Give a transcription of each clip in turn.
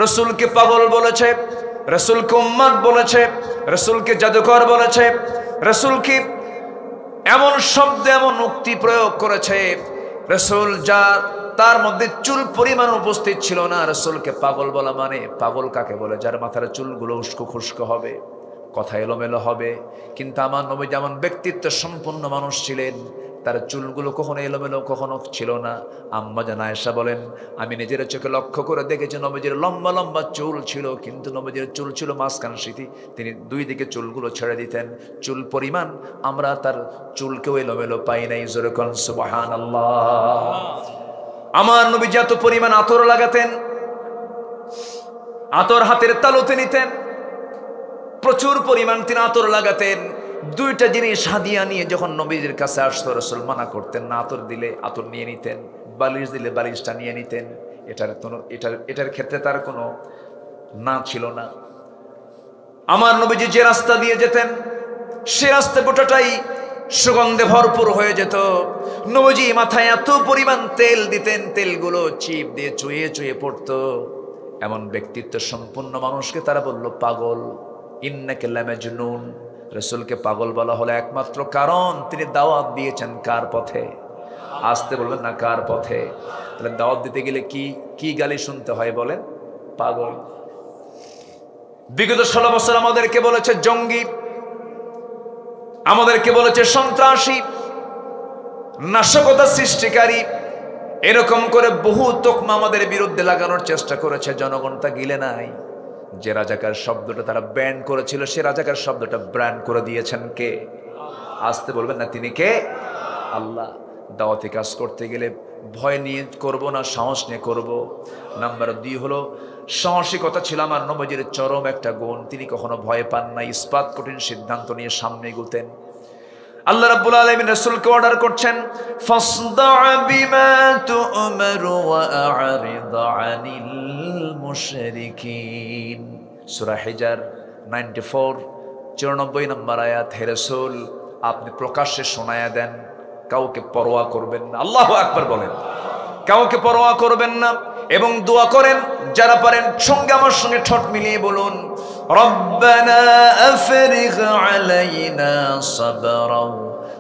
রসুলকে পাগল বলেছে, রসুলকে উম্মাদ বলেছে, রসুলকে জাদুকর বলেছে, রসুলকে এমন শব্দ এমন উক্তি প্রয়োগ করেছে, রসুল যা তার মধ্যে চুল পরিমাণ উপস্থিত ছিল না। রসুলকে পাগল বলা মানে, পাগল কাকে বলে? যার মাথার চুলগুলো উস্কো খুস্কো হবে, কথা এলোমেলো হবে। কিন্তু আমার নবী যেমন ব্যক্তিত্ব সম্পন্ন মানুষ ছিলেন, তার চুলগুলো কখনো এলোমেলো কখনো ছিল না। আম্মা জান আয়েশা বলেন, আমি নিজের চোখে লক্ষ্য করে দেখেছি নবীজির লম্বা লম্বা চুল ছিল, কিন্তু নবীজির চুল ছিল মাঝখান সিথি, তিনি দুই দিকে চুলগুলো ছেড়ে দিতেন। চুল পরিমাণ আমরা তার চুলকেও এলোমেলো পাই নাই। জোরে কোন সুবহানাল্লাহ। আমার নবী যত পরিমাণ আতর লাগাতেন, আতর হাতের তালুতে নিতেন, প্রচুর পরিমাণ তিনি আতর লাগাতেন। দুইটা জিনিস হাদিয়া নিয়ে যখন নবীজির কাছে আসতো, রাসূল মানা করতেন না। আতর দিলে আতর নিয়ে নিতেন, বালিশ দিলে বালিশটা নিয়ে নিতেন। এটার ক্ষেত্রে তার কোনো না ছিল না। আমার নবীজি যে রাস্তা দিয়ে যেতেন, সে রাস্তা গোটাটাই সুগন্ধে ভরপুর হয়ে যেত। নবীজি মাথায় এত পরিমাণ তেল দিতেন, তেলগুলো চিপ দিয়ে চুয়ে চুয়ে পড়তো। এমন ব্যক্তিত্ব সম্পন্ন মানুষকে তারা বলল পাগল। ইন্নাকা লামাজনুন। রাসূলকে পাগল বলা হলো একমাত্র কারণ তিনি দাওয়াত দিয়েছেন কার পথে? আসতে বলবেন না, কার পথে? তাহলে দাওয়াত দিতে গেলে কি গালি শুনতে হয় বলেন? পাগল। বিগত 16 বছর আমাদেরকে বলেছে জঙ্গি, আমাদেরকে বলেছে সন্ত্রাসী, নাশকতা সৃষ্টিকারী, এরকম করে বহু তোকমা আমাদের বিরুদ্ধে লাগানোর চেষ্টা করেছে। জনগণ তা গিলে নাই। যে রাজাকার শব্দটা তারা ব্যান করেছিল, সে রাজাকার শব্দটা ব্র্যান্ড করে দিয়েছেন কে? আসতে বলবেন না, তিনি কে? আল্লাহ। দাওয়াতি কাজ করতে গেলে ভয় নিয়ে করব না, সাহস নিয়ে করব। নাম্বার 2 হলো সাহসিকতা ছিল আমার নবীজির চরম একটা গুণ। তিনি কখনো ভয় পান না, ইস্পাত কঠিন সিদ্ধান্ত নিয়ে সামনে এগোতেন। আল্লাহ রাব্বুল আলামিন রাসূলকে অর্ডার করছেন, ফাসদা' বিমা তু'মার ওয়া আ'রিদ আনিল মুশরিকিন। সূরা হিজর 94 94 নম্বর আয়াত। হে রাসূল, আপনি প্রকাশ্যে শোনায়া দেন, কাউকে পরোয়া করবেন না। আল্লাহু আকবার বলেন। কাউকে পরোয়া করবেন না এবং দোয়া করেন। যারা পারেন সঙ্গে আমার সঙ্গে ঠোঁট মিলিয়ে বলুন, রব্বানা আফরিগ আলাইনা সাবরাও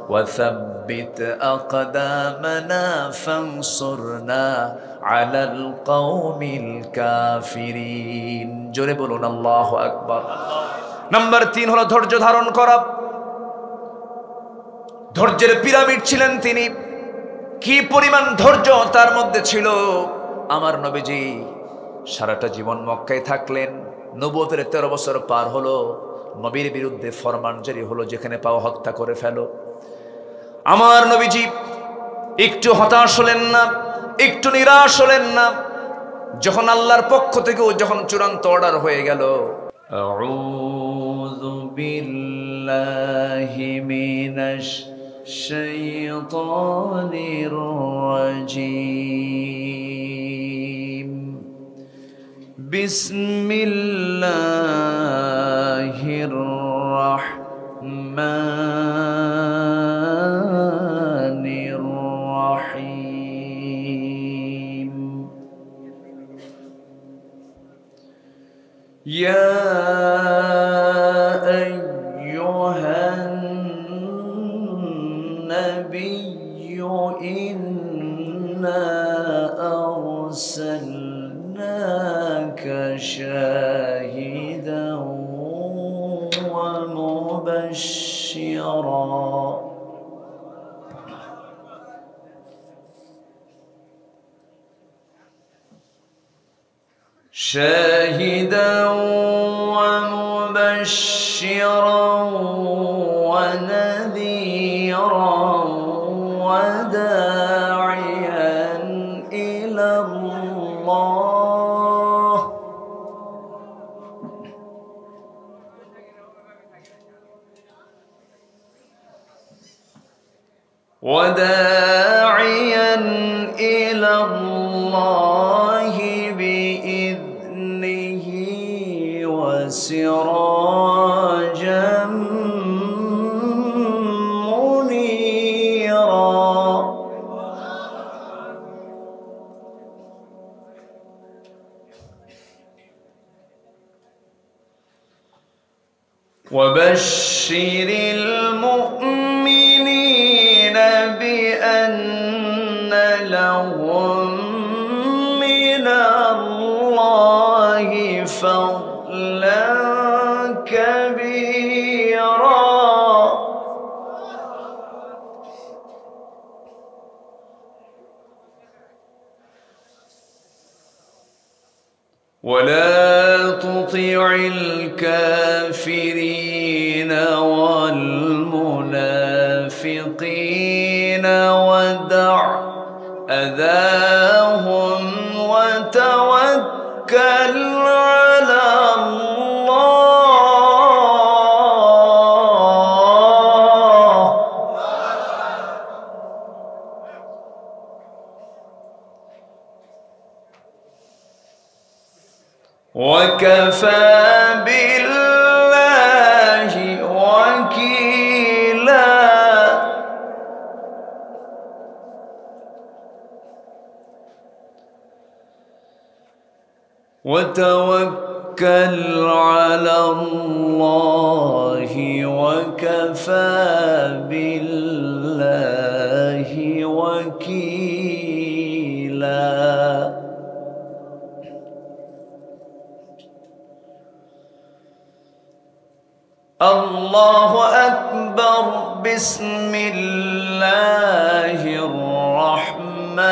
ওয়া সাব্বিত আকদামানা ফানসুরনা আলাল কওমিল কাফিরিন। জোরে বলুন আল্লাহু আকবার। নাম্বার 3 হলো ধৈর্য ধারণ করা। ধৈর্যের পিরামিড ছিলেন তিনি। কি পরিমাণ ধৈর্য তার মধ্যে ছিল! আমার নবীজি সারাটা জীবন মক্কায় থাকলেন। নবুয়তের 13 বছর পার হলো, নবীর বিরুদ্ধে ফরমান জারি হলো, যেখানে পাও হত্যা করে ফেলো। আমার নবীজি একটু হতাশ হলেন না, একটু নিরাশ হলেন না। যখন আল্লাহর পক্ষ থেকে যখন চূড়ান্ত অর্ডার হয়ে গেল, আউযু বিল্লাহি মিনাশ শাইতানির রাজীম, বিসমিল্লাহির রাহমানির রাহিম। ইয়া أرسلناك شاهدا ومبشرا ونذيرا وداعيا إلى الله بإذنه وسراجا منيرا. وبشر المؤمنين بأن لهم من الله فضلا كبيرا ولا تطع الكافرين والمنافقين ودع أذاهم وتوكل على الله وكفى بالله وكيلا وتوكل على الله وكفى بالله وكيلا الله أكبر بسم الله الرحمن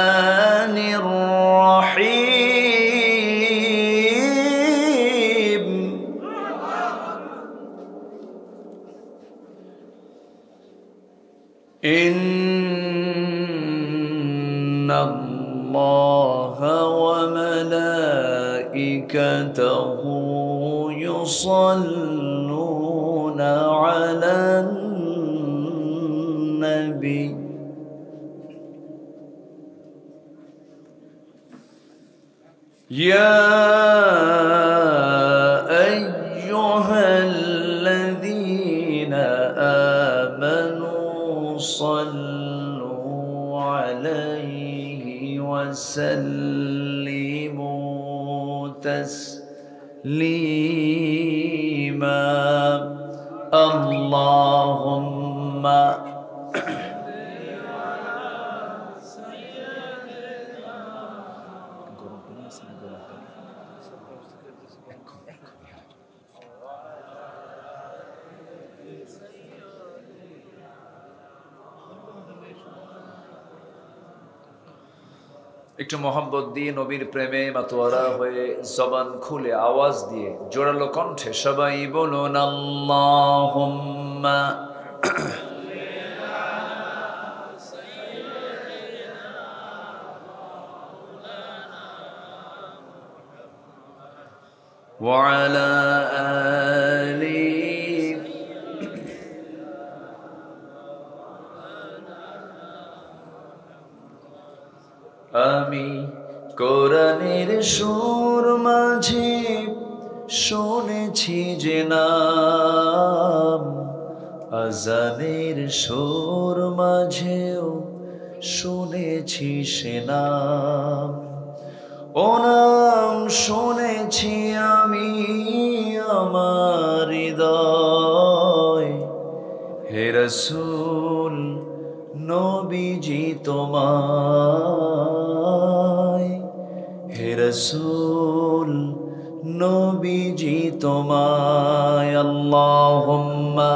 الرحيم إن الله وملائكته يصلون على النبي يا أيها الذين آمنوا صلوا عليه وسلموا تسليما اللهم একটু মোহাম্মত দিয়ে নবীর প্রেমে মাতোয়ারা হয়ে জবান খুলে আওয়াজ দিয়ে জোরালো কণ্ঠে সবাই বলুন আল্লাহুম্মা وعلى آله আমি কোরআনের সুর মাঝে শুনেছি যে নাম আজানের সুর মাঝেও শুনেছি সে নাম ও নাম শুনেছি আমি আমার হৃদয় হে রাসূল নবীজি তোমায় হে রাসূল নবীজি তোমায় আল্লাহুম্মা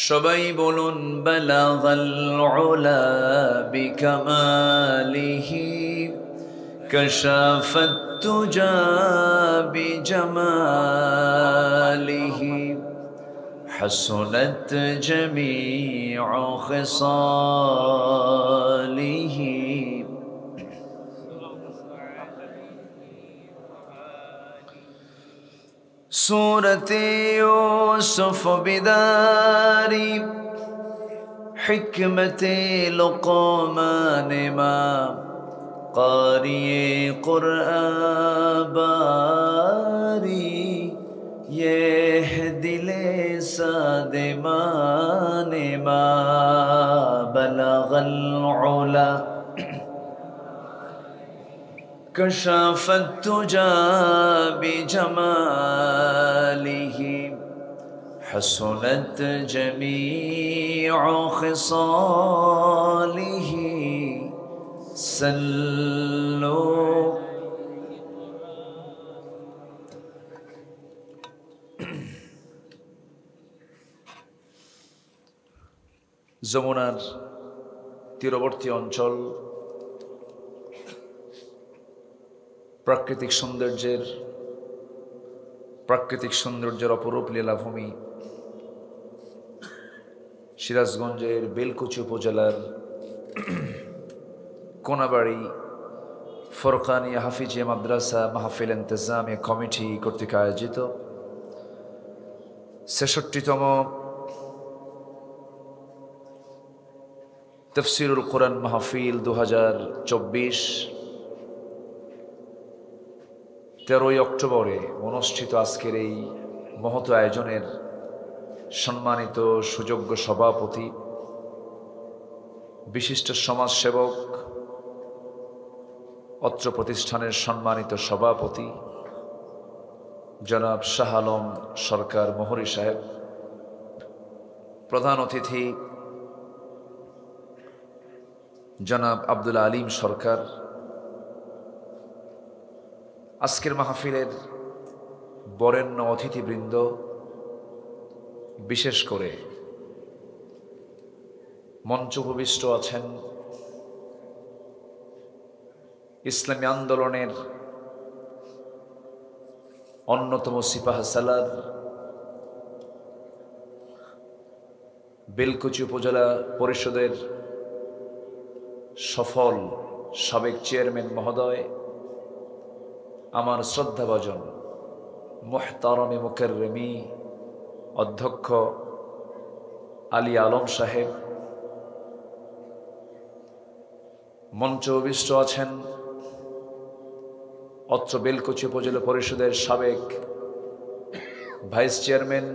সবাই বলুন বালাগাল উলা বিকামালিহি কাশাফাত তুজা বিজামালিহি হাসনাত জামিউ খিসালিহি سورة يوسف بداري حكمة لقمان ما قارئ قرآن باري سادمان ما بلغ العلا كشف التجى بجماله حسنت جميع خصاله سلوا যমুনার তীরবর্তী অঞ্চল প্রাকৃতিক সৌন্দর্যের অপরূপ লীলাভূমি সিরাজগঞ্জের বেলকুচি উপজেলার কোনাবাড়ি ফরকানিয়া হাফিজিয়া মাদ্রাসা মাহফিল ইন্তেজামিয়া কমিটি কর্তৃক আয়োজিত ৬৬তম তফসিরুল কোরআন মাহফিল ২০২৪ ১৩ই অক্টোবরে অনুষ্ঠিত আজকের এই মহৎ আয়োজনের সম্মানিত সুযোগ্য সভাপতি বিশিষ্ট সমাজসেবক অত্র প্রতিষ্ঠানের সম্মানিত সভাপতি জনাব শাহ আলম সরকার মোহরি সাহেব, প্রধান অতিথি জনাব আব্দুল আলিম সরকার, আজকের মাহফিলের বরেণ্য অতিথিবৃন্দ, বিশেষ করে মঞ্চ উপবিষ্ট আছেন ইসলামী আন্দোলনের অন্যতম সিপাহসালার বেলকুচি উপজেলা পরিষদের সফল সাবেক চেয়ারম্যান মহোদয়, আমার শ্রদ্ধাভাজন মুহতারমে মুকাররমি অধ্যক্ষ আলী আলম সাহেব, মঞ্চ উপবিষ্ট আছেন অত্র বেলকুচি উপজেলা পরিষদের সাবেক ভাইস চেয়ারম্যান,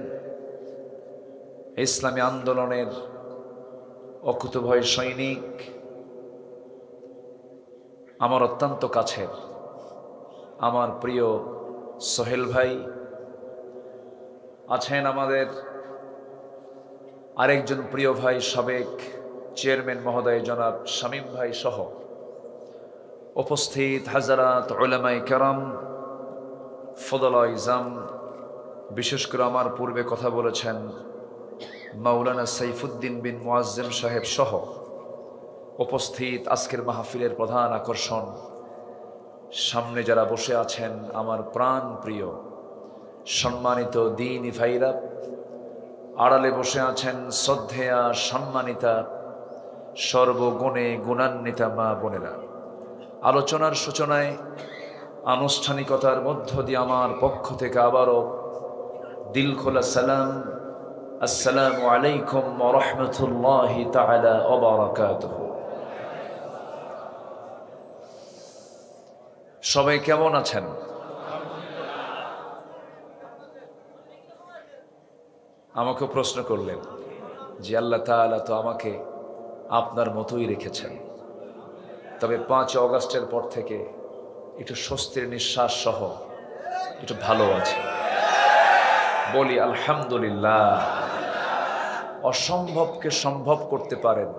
ইসলামী আন্দোলনের অকুতভয় সৈনিক, আমার অত্যন্ত কাছের আমার প্রিয় সোহেল ভাই, আছেন আমাদের আরেকজন প্রিয় ভাই সাবেক চেয়ারম্যান মহোদয় জনাব শামীম ভাই সহ উপস্থিত হাজারাত উলামায়ে কেরাম, ফদলা ইজাম, বিশেষ করে আমার পূর্বে কথা বলেছেন মাওলানা সাইফুদ্দিন বিন মুআজ্জেম সাহেব সহ উপস্থিত আজকের মাহফিলের প্রধান আকর্ষণ, সামনে যারা বসে আছেন আমার প্রাণ প্রিয় সম্মানিত দ্বীনি ভাইরা, আড়ালে বসে আছেন শ্রদ্ধেয়া সম্মানিতা সর্বগুণে গুণান্বিতা মা বোনেরা। আলোচনার সূচনায় আনুষ্ঠানিকতার মধ্য দিয়ে আমার পক্ষ থেকে আবারও দিল খোলা সালাম, আসসালামু আলাইকুম ওয়া রাহমাতুল্লাহি তাআলা ওয়া বারাকাতুহু। সবাই কেমন আছেন? আমাকে প্রশ্ন করলেন যে আল্লাহ তাআলা তো আমাকে আপনার মতোই রেখেছেন, তবে ৫ অগাস্টের পর থেকে একটু স্বস্তির নিঃশ্বাস সহ একটু ভালো আছে। বলি আলহামদুলিল্লাহ। অসম্ভবকে সম্ভব করতে পারেন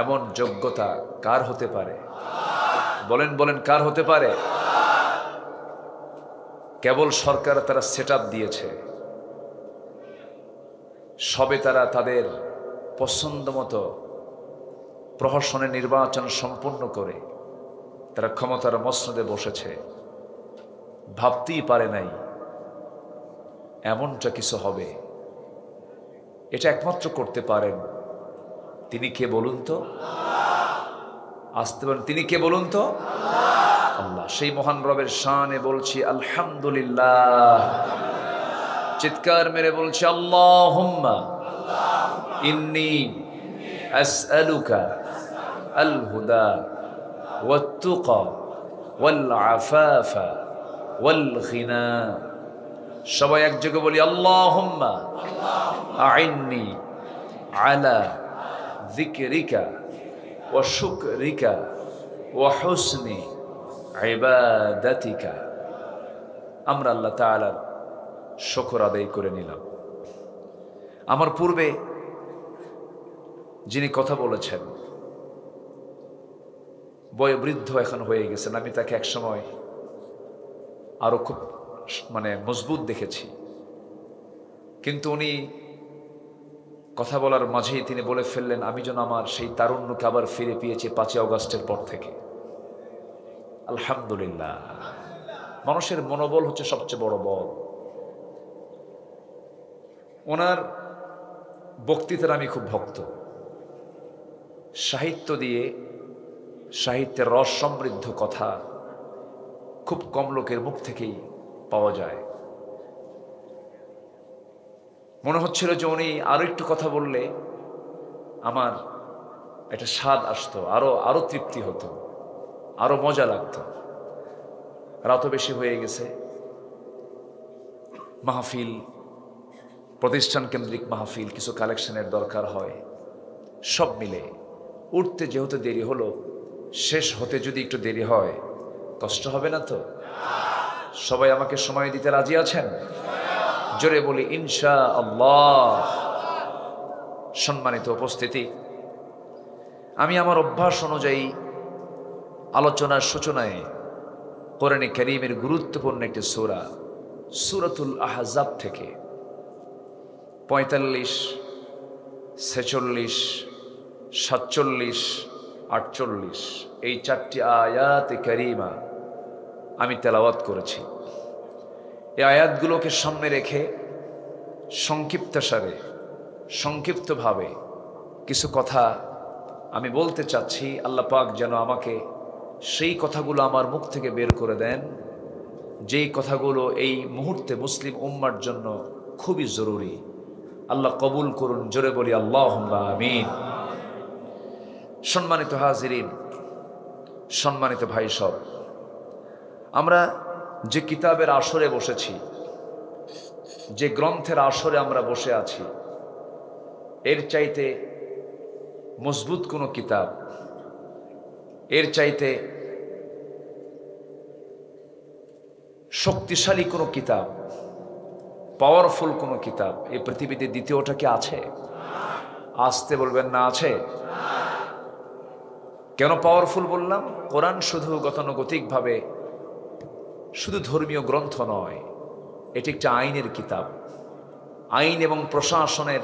এমন যোগ্যতা কার হতে পারে? বলেন বলেন, কার হতে পারে? কেবল সরকার তারা সেটআপ দিয়েছে, সবে তারা তাদের পছন্দ মতো প্রহসনের নির্বাচন সম্পূর্ণ করে তারা ক্ষমতার মসনদে বসেছে, ভাবতেই পারে নাই এমনটা কিছু হবে। এটা একমাত্র করতে পারেন তিনি কে বলুন তো? আসতে পারেন তিনি কে বলুন তো? আল্লাহ। সেই মহান রবের শানে বলছি আলহামদুলিল্লাহ। চিৎকার মেরে বলছি আল্লাহুম্মা ইন্নী আসআলুকা আল হুদা ওয়াত তুকা ওয়াল আফাফা ওয়াল গিনা। সবাই একযোগে বলি আল্লাহুম্মা আইন্নি আলা যিকরিকা ওয়া শুকরিকা ওয়া হুসনি ইবাদাতিকা। আমরা আল্লাহ তাআলার শুকর আদায় করে নিলাম। আমার পূর্বে যিনি কথা বলেছেন বয়োবৃদ্ধ এখন হয়ে গেছেন, আমি তাকে একসময় আরো খুব মজবুত দেখেছি, কিন্তু উনি কথা বলার মাঝেই তিনি বলে ফেললেন, আমি যেন আমার সেই তারুণ্যকে আবার ফিরে পেয়েছি 5ই অগস্টের পর থেকে। আলহামদুলিল্লাহ। মানুষের মনোবল হচ্ছে সবচেয়ে বড় বল। ওনার বক্তৃতার আমি খুব ভক্ত। সাহিত্য দিয়ে, সাহিত্যের রস সমৃদ্ধ কথা খুব কম লোকের মুখ থেকেই পাওয়া যায়। মনে হচ্ছিল যে উনি আরো একটু কথা বললে আমার একটা স্বাদ আসতো, আরো তৃপ্তি হতো, আরো মজা লাগতো। রাতও বেশি হয়ে গেছে। মাহফিল, প্রতিষ্ঠান কেন্দ্রিক মাহফিল, কিছু কালেকশনের দরকার হয়। সব মিলে উঠতে যেহেতু দেরি হলো, শেষ হতে যদি একটু দেরি হয় কষ্ট হবে না তো? সবাই আমাকে সময় দিতে রাজি আছেন? জোরে বলি ইনশাআল্লাহ। সম্মানিত উপস্থিতি, আমি আমার অভ্যাস অনুযায়ী আলোচনার সূচনায় কোরআনে কারীমের গুরুত্বপূর্ণ একটি সূরা, সূরাতুল আহজাব থেকে 45, 46, 47, 48 এই 4টি আয়াতে কারীমা আমি তেলাওয়াত করেছি। এই আয়াতগুলোকে সামনে রেখে সংক্ষিপ্তসারে, সংক্ষিপ্তভাবে কিছু কথা আমি বলতে চাচ্ছি। আল্লাহ পাক যেন আমাকে সেই কথাগুলো আমার মুখ থেকে বের করে দেন, যেই কথাগুলো এই মুহূর্তে মুসলিম উম্মার জন্য খুবই জরুরি। আল্লাহ কবুল করুন। জোরে বলি আল্লাহুম্মা আমিন। সম্মানিত হাজিরিন, সম্মানিত ভাই সব, আমরা যে কিতাবের আসরে বসেছি, যে গ্রন্থের আসরে আমরা বসে আছি, এর চাইতে মজবুত কোনো কিতাব, এর চাইতে শক্তিশালী কোনো কিতাব, পাওয়ারফুল কোনো কিতাব এই পৃথিবীতে দ্বিতীয়টা কি আছে? আসতে বলবেন না আছে? কেন পাওয়ারফুল বললাম? কোরআন শুধু গতানুগতিকভাবে শুধু ধর্মীয় গ্রন্থ নয়, এটি একটি আইনের কিতাব, আইন এবং প্রশাসনের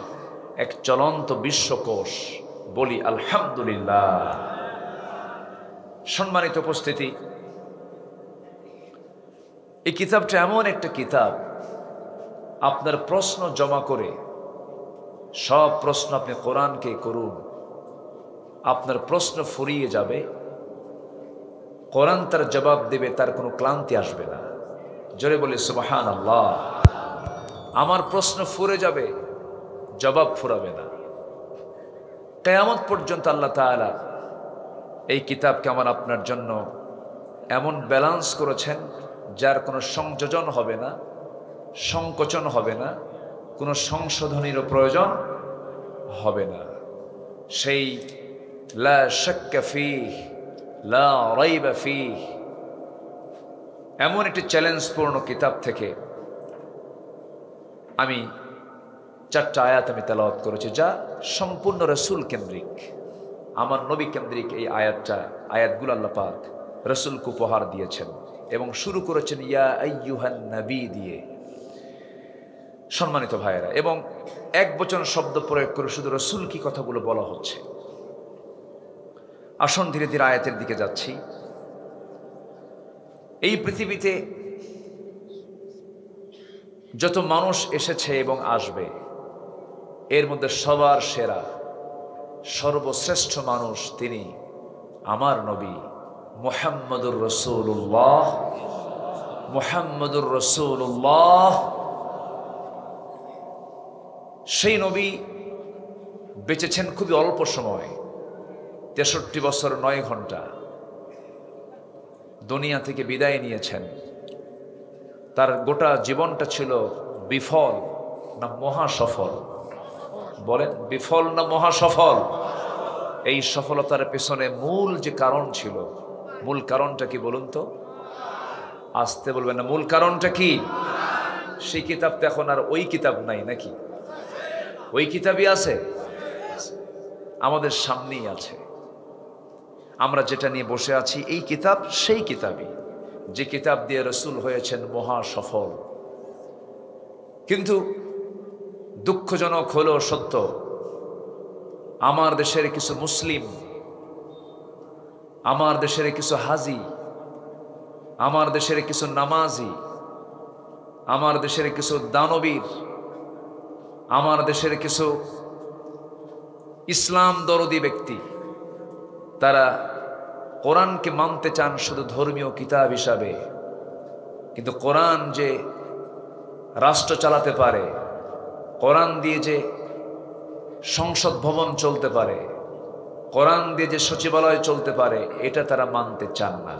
এক চলন্ত বিশ্বকোষ। বলি আলহামদুলিল্লাহ। সম্মানিত উপস্থিতি, এই কিতাবটা এমন একটা কিতাব, আপনার প্রশ্ন জমা করে সব প্রশ্ন আপনি কোরআনকে করুন, আপনার প্রশ্ন ফুরিয়ে যাবে, কোরআন তার জবাব দেবে, তার কোনো ক্লান্তি আসবে না। জোরে বলে সুবহানাল্লাহ। আমার প্রশ্ন ফুরে যাবে, জবাব ফুরাবে না। কিয়ামত পর্যন্ত আল্লাহ তাআলা এই কিতাবকে আমার আপনার জন্য এমন ব্যালেন্স করেছেন, যার কোনো সংযোজন হবে না, সংকোচন হবে না, কোনো সংশোধনীরও প্রয়োজন হবে না। সেই লা শাক্কা ফীহ লা রাইবা ফীহ এমন একটি চ্যালেঞ্জপূর্ণ কিতাব থেকে আমি 4টা আয়াত আমি তেলাওয়াত করেছি, যা সম্পূর্ণ রাসূল কেন্দ্রিক, আমার নবী কেন্দ্রিক। এই আয়াতগুলো আল্লাহ পাক রাসূলকে উপহার দিয়েছেন এবং শুরু করেছেন ইয়া আইয়ুহান নবী দিয়ে। সম্মানিত ভাইয়েরা, এবং একবচন শব্দ প্রয়োগ করে শুধু রাসূল কি কথাগুলো বলা হচ্ছে। আসুন ধীরে ধীরে আয়াতের দিকে যাচ্ছি। এই পৃথিবীতে যত মানুষ এসেছে এবং আসবে, এর মধ্যে সবার সেরা, সর্বশ্রেষ্ঠ মানুষ তিনি আমার নবী মুহাম্মদুর রাসূলুল্লাহ। মুহাম্মদুর রাসূলুল্লাহ সেই নবী বেঁচেছেন খুবই অল্প সময়, 63 বছর 9 ঘন্টা দুনিয়া থেকে বিদায় নিয়েছেন। তার গোটা জীবনটা ছিল বিফল না মহা সফল? বলেন বিফল না মহা সফল? এই সফলতার পেছনে মূল যে কারণ ছিল, মূল কারণটা কি বলুন তো? আসতে বলবেন না, মূল কারণটা কি? সেই কিতাব তো এখন আর ওই কিতাব নাই নাকি? ওই কিতাবই আছে, আমাদের সামনেই আছে। আমরা যেটা নিয়ে বসে আছি এই কিতাব সেই কিতাবই, যে কিতাব দিয়ে রসুল হয়েছেন মহা সফল। কিন্তু দুঃখজনক হলো সত্য, আমার দেশের কিছু মুসলিম, আমার দেশের কিছু হাজি, আমার দেশের কিছু নামাজি, আমার দেশের কিছু দানবীর, আমার দেশের কিছু ইসলাম দরদি ব্যক্তি, তারা কোরআনকে মানতে চান শুধু ধর্মীয় কিতাব হিসাবে, কিন্তু কোরআন যে রাষ্ট্র চালাতে পারে, কোরআন দিয়ে যে সংসদ ভবন চলতে পারে, কোরআন দিয়ে যে সচিবালয় চলতে পারে, এটা তারা মানতে চান না।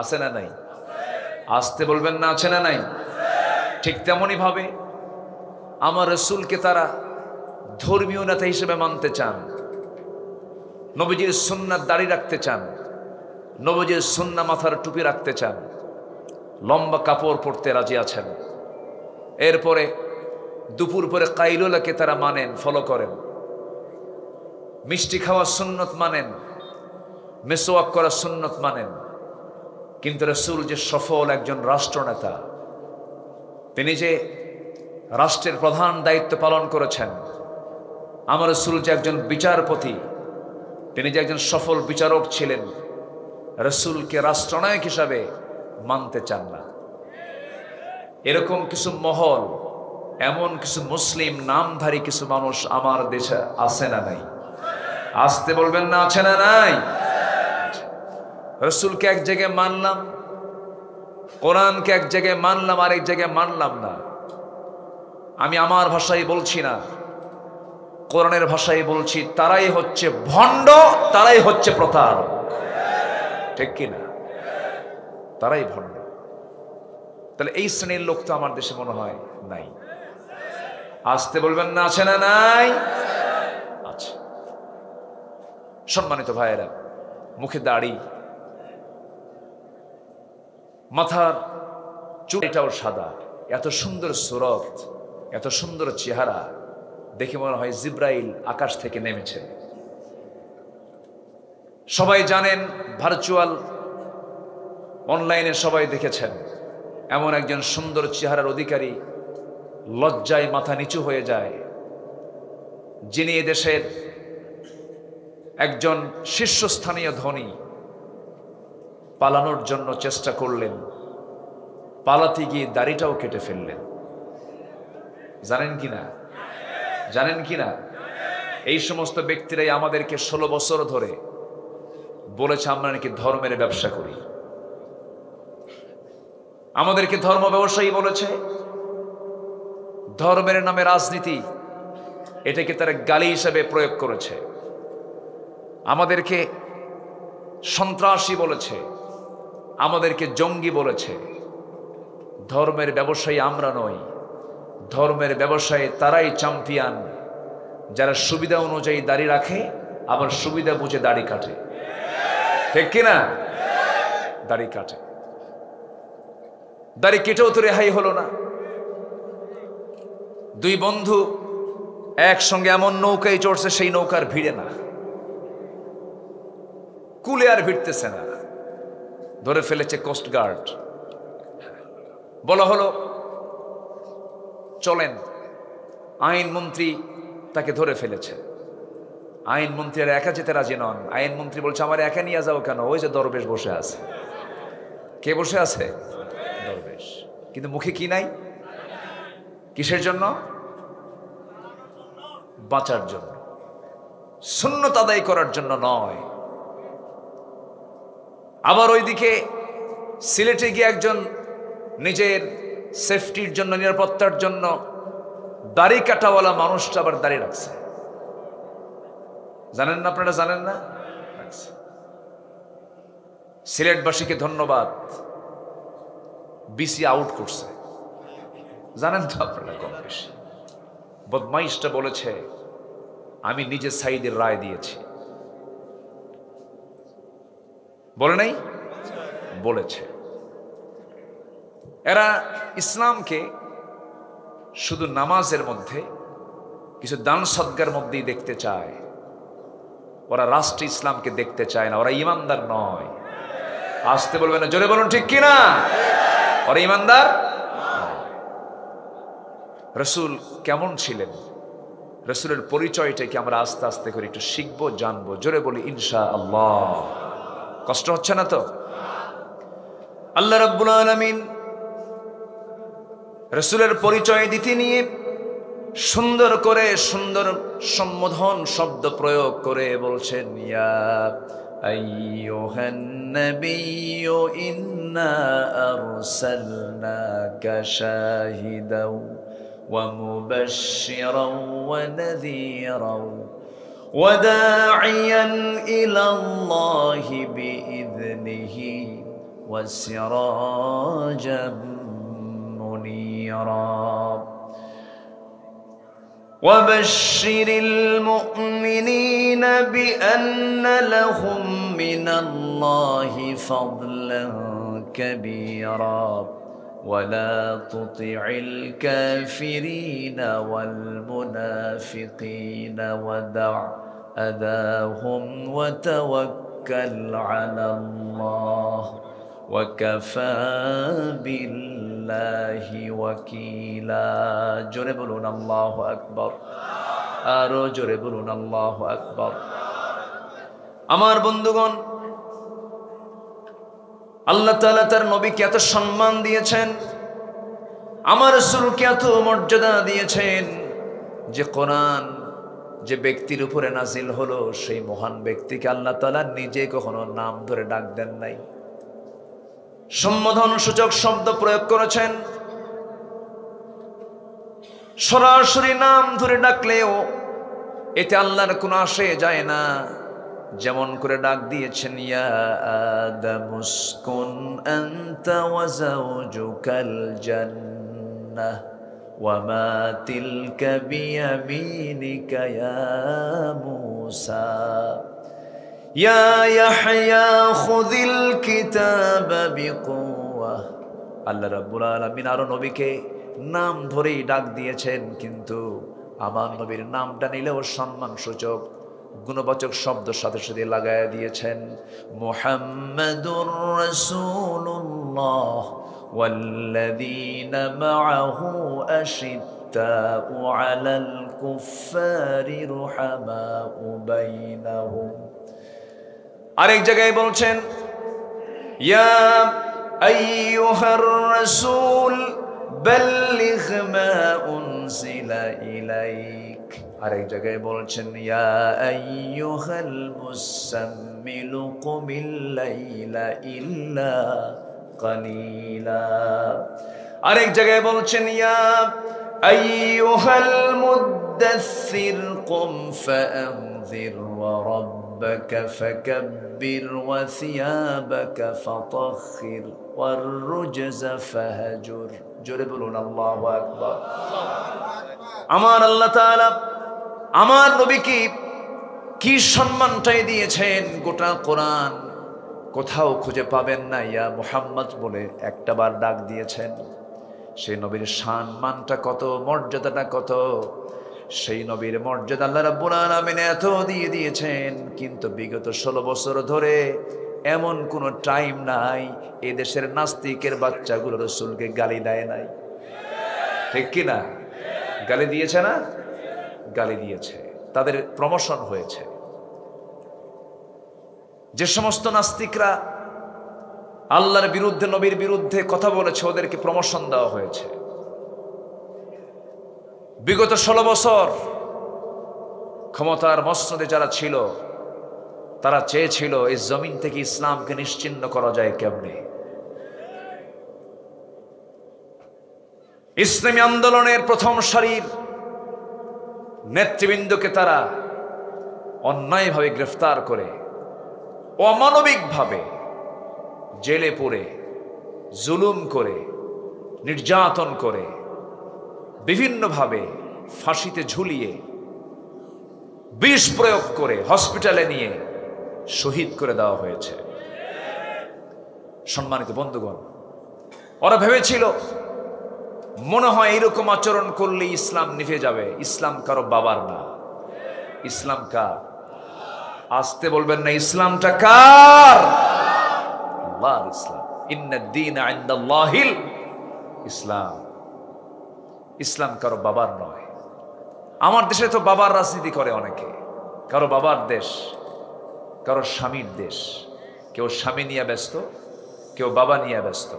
আছে না নাই? আসতে বলবেন না, আছে না নাই? ঠিক তেমনই ভাবে আমার রসুলকে তারা ধর্মীয় নেতা হিসেবে মানতে চান, নবীজির সুন্নাত দাড়ি রাখতে চান, নবীজির সুন্না মাথার টুপি রাখতে চান, লম্বা কাপড় পরতে রাজি আছেন। এরপরে দুপুর পরে কাইলুলাকে তারা মানেন, ফলো করেন, মিষ্টি খাওয়ার সুন্নত মানেন, মেসোয়াক করার সুন্নত মানেন। কিন্তু রসুল যে সফল একজন রাষ্ট্রনেতা, তিনি যে রাষ্ট্রের প্রধান দায়িত্ব পালন করেছেন, আমার রসুল যে একজন বিচারপতি, তিনি যে একজন সফল বিচারক ছিলেন, রসুলকে রাষ্ট্রনায়ক হিসাবে মানতে চান না। এরকম কিছু মহল, এমন কিছু মুসলিম নামধারী কিছু মানুষ আমার দেশে আছে না নাই? আসতে বলবেন না, আছে না নাই? রসুলকে এক জায়গায় মানলাম, কোরআনকে এক জায়গায় মানলাম, আরেক জায়গায় মানলাম না। আমি আমার ভাষায় বলছি না, কোরআনের ভাষায় বলছি, তারাই হচ্ছে ভণ্ড, তারাই হচ্ছে প্রতারক। ঠিক কিনা? তারাই ভণ্ড। তাহলে এই শ্রেণীর লোক তো আমার দেশে মনে হয় নাই। আসতে বলবেন না, আছে না নাই? আচ্ছা, সম্মানিত ভাইয়েরা, মুখে দাড়ি, মাথার চুলটাও সাদা, এত সুন্দর সুরত, এত সুন্দর চেহারা, দেখে মনে হয় জিব্রাইল আকাশ থেকে নেমেছে। সবাই জানেন, ভার্চুয়াল অনলাইনে সবাই দেখেছেন, এমন একজন সুন্দর চেহারার অধিকারী লজ্জায় মাথা নিচু হয়ে যায়, যিনি এদেশের একজন শীর্ষস্থানীয় ধনী। পালানোর জন্য চেষ্টা করলেন, পালাতে গিয়ে দাড়িটাও কেটে ফেললেন। জানেন কিনা? জানেন কিনা? এই সমস্ত ব্যক্তিরাই আমাদেরকে 16 বছর ধরে বলেছে আমরা নাকি ধর্মের ব্যবসা করি। আমাদেরকে ধর্ম ব্যবসায়ী বলেছে, ধর্মের নামে রাজনীতি, এটাকে তারা গালি হিসাবে প্রয়োগ করেছে। আমাদেরকে সন্ত্রাসী বলেছে, আমাদেরকে জঙ্গি বলেছে। ধর্মের ব্যবসায়ী আমরা নই, ধর্মের ব্যবসায়ী তারাই চ্যাম্পিয়ন, যারা সুবিধা অনুযায়ী দাড়ি রাখে, আবার সুবিধা বুঝে দাড়ি কাটে। ঠিক কিনা? দাড়ি কাটে, দাড়ি কেটেও তো রেহাই হলো না। দুই বন্ধু একসঙ্গে এমন নৌকায় চড়ছে, সেই নৌকার ভিড়ে না, কুলে আর ভিড়তেছে না, ধরে ফেলেছে কোস্টগার্ড। বলা হলো চলেন, আইনমন্ত্রী তাকে ধরে ফেলেছে। আইনমন্ত্রীরা একা যেতে রাজি নন। আইনমন্ত্রী বলছে, আমার একা নিয়ে যাও কেন? ওই যে দরবেশ বসে আছে। কে বসে আছে? দরবেশ। কিন্তু মুখে কি নাই? কিসের জন্য? বাঁচার জন্য, সুন্নত আদায় করার জন্য নয়। আবার ওইদিকে সিলেটে গিয়ে একজন নিজের সেফটির জন্য, নিরাপত্তার জন্য দাড়ি কাটাওয়ালা মানুষটা আবার দাড়ি রাখছে। জানেন না? আপনারা জানেন না? সিলেটবাসীকে ধন্যবাদ, বিসি আউট করছে। জানেন তো আপনারা কম বেশি। বদমাইশটা বলেছে আমি নিজে সাইদের রায় দিয়েছি। বলে নাই? বলেছে। এরা ইসলামকে শুধু নামাজের মধ্যে, কিছু দান সদকার মধ্যেই দেখতে চায়। ওরা রাষ্ট্র ইসলামকে দেখতে চায় না, ওরা ইমানদার নয়। আসতে বলবে না, জোরে বলুন ঠিক কিনা? ওরা ইমানদার। রসুল কেমন ছিলেন, রসুলের পরিচয়টাকে আমরা আস্তে আস্তে করে একটু শিখবো, জানবো। জোরে বলি ইনশাআল্লাহ। কষ্ট হচ্ছে না তো? আল্লাহ রাব্বুল আলামিন রসুলের পরিচয় দিতে নিয়ে সুন্দর করে, সুন্দর সম্বোধন শব্দ প্রয়োগ করে বলছেন, ইয়া আইয়ুহান নাবিয়্যু ইন্না আরসালনাকা শাহিদাও ওয়া মুবাশশিরাও ওয়া নাযীরাও ওয়া দাঈয়ান ইলাল্লাহি বিইذনিহি ওয়া সিরাজাম মুনীরা وبشر المؤمنين بأن لهم من الله فضلا كبيرا ولا تطع الكافرين والمنافقين ودع أذاهم وتوكل على الله وكفى بالله وكيلا জোরে বলুন আল্লাহু আকবার। আরো জোরে বলুন আল্লাহু আকবার। আমার বন্ধুগণ, আল্লাহ তাআলা তার নবীকে এত সম্মান দিয়েছেন, আমার রাসূলকে এত মর্যাদা দিয়েছেন, যে কোরআন যে ব্যক্তির উপরে নাজিল হলো সেই মহান ব্যক্তিকে আল্লাহ তাআলা নিজে কখনো নাম ধরে ডাক দেন নাই, সম্বোধন সূচক শব্দ প্রয়োগ করেছেন। সরাসরি নাম ধরে ডাকলেও এতে আল্লাহর কোনো আসে যায় না। যেমন করে ডাক দিয়েছেন, ইয়া আদামুসকুন আনতা ওয়া যাওজুকাল জান্নাহ ওয়া মা তিলকা বিয়ামিনিকা ইয়া মূসা ইয়া ইয়াহইয়া খুযিল কিতাবা বিকুওয়া। আল্লাহ রাব্বুল আলামিন আরো নবীকে নাম ধরেই ডাক দিয়েছেন, কিন্তু আমার নবীর নামটা নিলেও সম্মান সূচক গুণবাচক শব্দ সাথে সাথে লাগায়া দিয়েছেন, মুহাম্মাদুর রাসূলুল্লাহ ওয়াল্লাযীনা মাআহু আশিদ্দাউ আলাল কুফফারি রুহামাউ বাইনাহুম। আরেক জায়গায় বলছেন, ইয়া আইয়ুহার রাসূল বাল্লিগ মা উনজিলা ইলাইক। আরেক জায়গায় বলছেন, ইয়া আইয়ুহাল মুসাম্মিলু কুমিল লাইলা ইল্লা কালিলা। আরেক জায়গায় বলছেন, ইয়া আইয়ুহাল মুদ্দাসসির কুম ফাআনযির ওয়া রাব্বাকা ফাকাব্বির ওয়া সিয়াবাকা ফাতাহহির ওয়ার রুজজা ফাহজুর। জোরে বলুন আল্লাহু আকবার। আমার আল্লাহ তাআলা আমার নবীকে কি সম্মানটাই দিয়েছেন, গোটা কোরআন কোথাও খুঁজে পাবেন না ইয়া মুহাম্মদ বলে একটাবার ডাক দিয়েছেন। সেই নবীর সম্মানটা কত, মর্যাদাটা কত, সেই নবীর মর্যাদা আল্লাহ রাব্বুল আলামিন এত দিয়ে দিয়েছেন। কিন্তু বিগত 16 বছর ধরে এমন কোনো টাইম নাই এই দেশের নাস্তিকের বাচ্চাগুলো রাসূলকে গালি দেয় নাই, ঠিক কি না? গালি দিয়েছে না? গালি দিয়েছে, তাদের প্রমোশন হয়েছে। যে সমস্ত নাস্তিকরা আল্লাহর বিরুদ্ধে, নবীর বিরুদ্ধে কথা বলেছে, ওদেরকে প্রমোশন দেওয়া হয়েছে। বিগত 16 বছর ক্ষমতার মসনদে যারা ছিল তারা চেয়েছিল এই জমিন থেকে ইসলামকে নিশ্চিহ্ন করা যায় কেমনে। ইসলামী আন্দোলনের প্রথম সারির নেতৃবৃন্দকে তারা অন্যায়ভাবে গ্রেফতার করে, অমানবিকভাবে জেলে পুরে, জুলুম করে, নির্যাতন করে, বিভিন্নভাবে ফাঁসিতে ঝুলিয়ে বিষ প্রয়োগ করে হসপিটালে নিয়ে শহীদ করে দেওয়া হয়েছে। সম্মানিত বন্ধুগণ, ওরা ভেবেছিল মনে হয় এরকম আচরণ করলে ইসলাম নিভে যাবে। ইসলাম কারো বাবার না, ইসলাম কার? আসতে বলবেন না, ইসলামটা কার? আল্লাহর ইসলাম। ইন্নাদ-দীনা ইনদাল্লাহিল ইসলাম। ইসলাম কারো বাবার নয়। আমার দেশে তো বাবার রাজনীতি করে অনেকে। কারো বাবার দেশ, কারো স্বামীর দেশ। কেউ স্বামী নিয়ে ব্যস্ত, কেউ বাবা নিয়ে ব্যস্ত।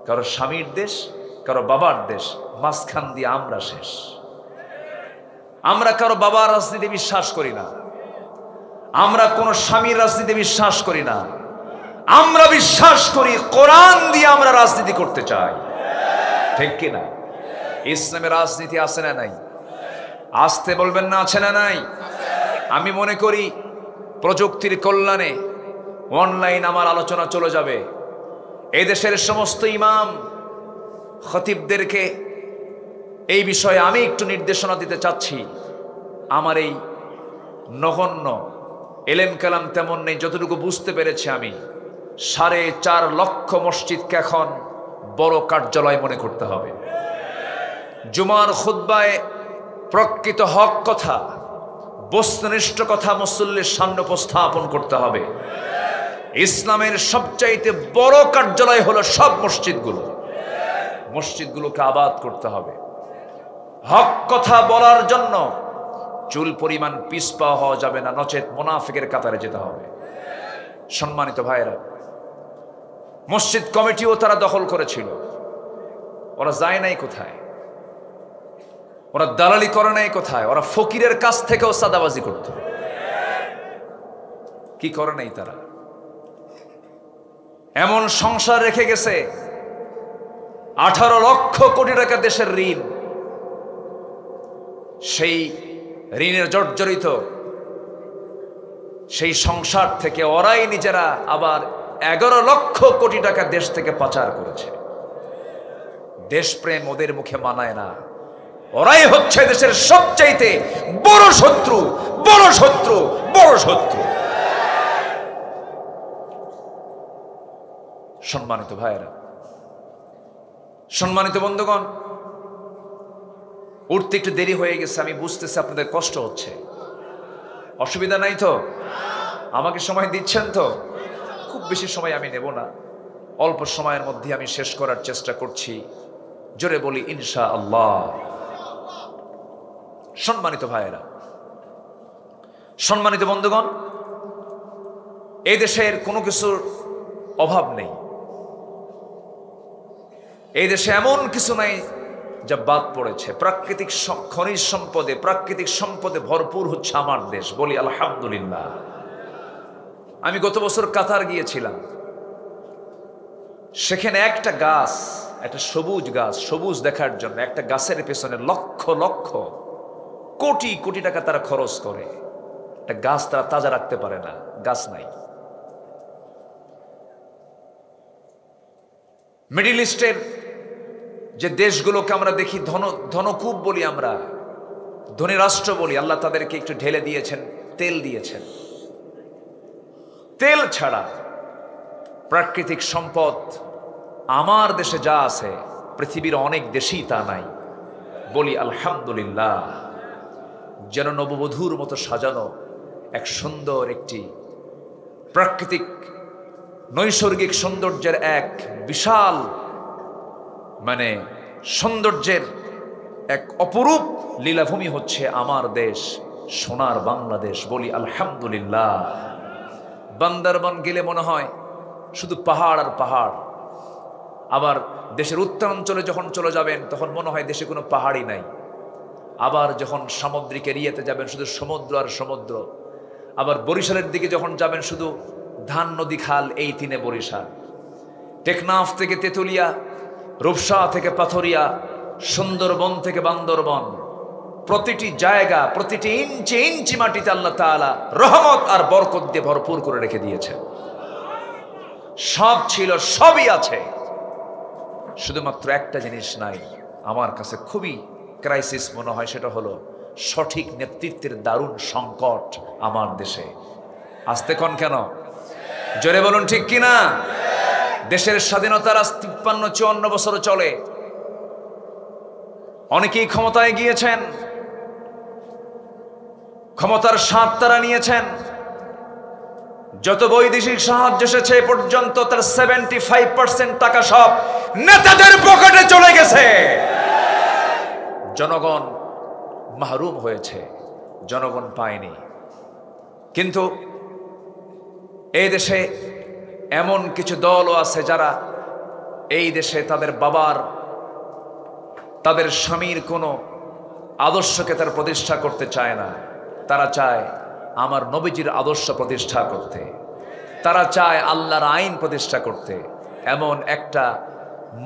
কারো স্বামীর দেশ, কারো বাবার দেশ, মাঝখান দিয়ে আমরা শেষ। আমরা কারো বাবার রাজনীতি বিশ্বাস করি না, আমরা কোন স্বামীর রাজনীতি বিশ্বাস করি না। আমরা বিশ্বাস করি কোরআন দিয়ে আমরা রাজনীতি করতে চাই, ঠিক কিনা? ইসলামের রাজনীতি আছে না নাই? আসতে বলবেন না, আছে না নাই? আমি মনে করি প্রযুক্তির কল্যাণে অনলাইন আমার আলোচনা চলে যাবে। এই দেশের সমস্ত ইমাম খতিবদেরকে এই বিষয়ে আমি একটু নির্দেশনা দিতে চাচ্ছি। আমার এই নগণ্য এলেম কালাম তেমন নেই, যতটুকু বুঝতে পেরেছি আমি 4.5 লক্ষ মসজিদকে এখন বড় কার্যালয় মনে করতে হবে। জুমার খুতবায় প্রকৃত হক কথা, বস্তুনিষ্ঠ কথা মুসল্লির সামনে উপস্থাপন করতে হবে। ইসলামের সবচাইতে বড় কার্যালয় হলো সব মসজিদগুলো। মসজিদগুলোকে আবাদ করতে হবে। হক কথা বলার জন্য চুল পরিমাণ পিছপা হওয়া যাবে না, নচেত মুনাফিকের কাতারে যেতে হবে। সম্মানিত ভাইরা, মসজিদ কমিটিও তারা দখল করেছিল। ওরা যায় নাই কোথায়? ওরা দালালি করে নাই কোথায়? ওরা ফকিরের কাছ থেকেও সাদাবাজি করত। কি করে নাই তারা? এমন সংসার রেখে গেছে 18 লক্ষ কোটি টাকা দেশের ঋণ। সেই ঋণের জর্জরিত সেই সংসার থেকে ওরাই নিজেরা আবার 11 লক্ষ কোটি টাকা দেশ থেকে পাচার করেছে। দেশপ্রেম ওদের মুখে মানায় না। ওরাই হচ্ছে দেশের সবচাইতে বড় শত্রু, বড় শত্রু, বড় শত্রু। সম্মানিত ভাইয়েরা, সম্মানিত বন্ধুগণ, উঠতে একটু দেরি হয়ে গেছে, আমি বুঝতেছি আপনাদের কষ্ট হচ্ছে। অসুবিধা নাই তো? আমাকে সময় দিচ্ছেন তো? খুব বেশি সময় আমি নেব না, অল্প সময়ের মধ্যে আমি শেষ করার চেষ্টা করছি। জোরে বলি ইনশাআল্লাহ। সম্মানিত ভাইয়েরা, সম্মানিত বন্ধুগণ, এই দেশের কোনো কিছুর অভাব নেই। এই দেশে এমন কিছু নাই যা বাদ পড়েছে। প্রাকৃতিক খনিজ সম্পদে, প্রাকৃতিক সম্পদে ভরপুর হচ্ছে আমার দেশ। বলি আলহামদুলিল্লাহ। আমি গত বছর কাতার গিয়েছিলাম। সেখানে একটা গাছ, একটা সবুজ গাছ, সবুজ দেখার জন্য একটা গাছের পেছনে লক্ষ লক্ষ কোটি কোটি টাকা তারা খরচ করে। একটা গাছ তারা তাজা রাখতে পারে না, গাছ নাই। মিডল ইস্টের যে দেশগুলোকে আমরা দেখি ধনকূপ বলি, আমরা ধনী রাষ্ট্র বলি, আল্লাহ তাদেরকে একটু ঢেলে দিয়েছেন, তেল দিয়েছেন। তেল ছাড়া প্রাকৃতিক সম্পদ আমার দেশে যা আছে পৃথিবীর অনেক দেশেই তা নাই। বলি আলহামদুলিল্লাহ। যেন নববধূর মতো সাজানো এক সুন্দর একটি প্রাকৃতিক নৈসর্গিক সৌন্দর্যের এক বিশাল সৌন্দর্যের এক অপরূপ লীলাভূমি হচ্ছে আমার দেশ, সোনার বাংলাদেশ। বলি আলহামদুলিল্লাহ। বান্দরবান গেলে মনে হয় শুধু পাহাড় আর পাহাড়। আবার দেশের উত্তরাঞ্চলে যখন চলে যাবেন তখন মনে হয় দেশে কোনো পাহাড়ই নাই। আবার যখন সামুদ্রিক এরিয়াতে যাবেন শুধু সমুদ্র আর সমুদ্র। আবার বরিশালের দিকে যখন যাবেন শুধু ধান, নদী, খাল, এই তিনে বরিশাল। টেকনাফ থেকে তেতুলিয়া, রূপসা থেকে পাথরিয়া, সুন্দরবন থেকে বান্দরবন, প্রতিটি জায়গা, প্রতিটি ইঞ্চি ইঞ্চি মাটিতে আল্লাহ তাআলা রহমত আর বরকত দিয়ে ভরপুর করে রেখে দিয়েছেন। সব ছিল, সবই আছে, শুধুমাত্র একটা জিনিস নাই। আমার কাছে খুবই ক্রাইসিস মনে হয়, সেটা হলো সঠিক নেতৃত্বের দারুণ সংকট আমার দেশে। আসতে কোন কেন? জোরে বলুন ঠিক কিনা? দেশের স্বাধীনতার আজ 53-54 বছর চলে। অনেকেই ক্ষমতায় গিয়েছেন, ক্ষমতার স্বাদ তারা নিয়েছেন। যত বৈদেশিক সাহায্য এসেছে এ পর্যন্ত তার 75% টাকা সব নেতাদের পকেটে চলে গেছে। জনগণ মাহরুম হয়েছে, জনগণ পায়নি। কিন্তু এই দেশে এমন কিছু দলও আছে যারা এই দেশে তাদের বাবার, তাদের স্বামীর কোনো আদর্শকে তারা প্রতিষ্ঠা করতে চায় না। তারা চায় আমার নবীজির আদর্শ প্রতিষ্ঠা করতে, তারা চায় আল্লাহর আইন প্রতিষ্ঠা করতে। এমন একটা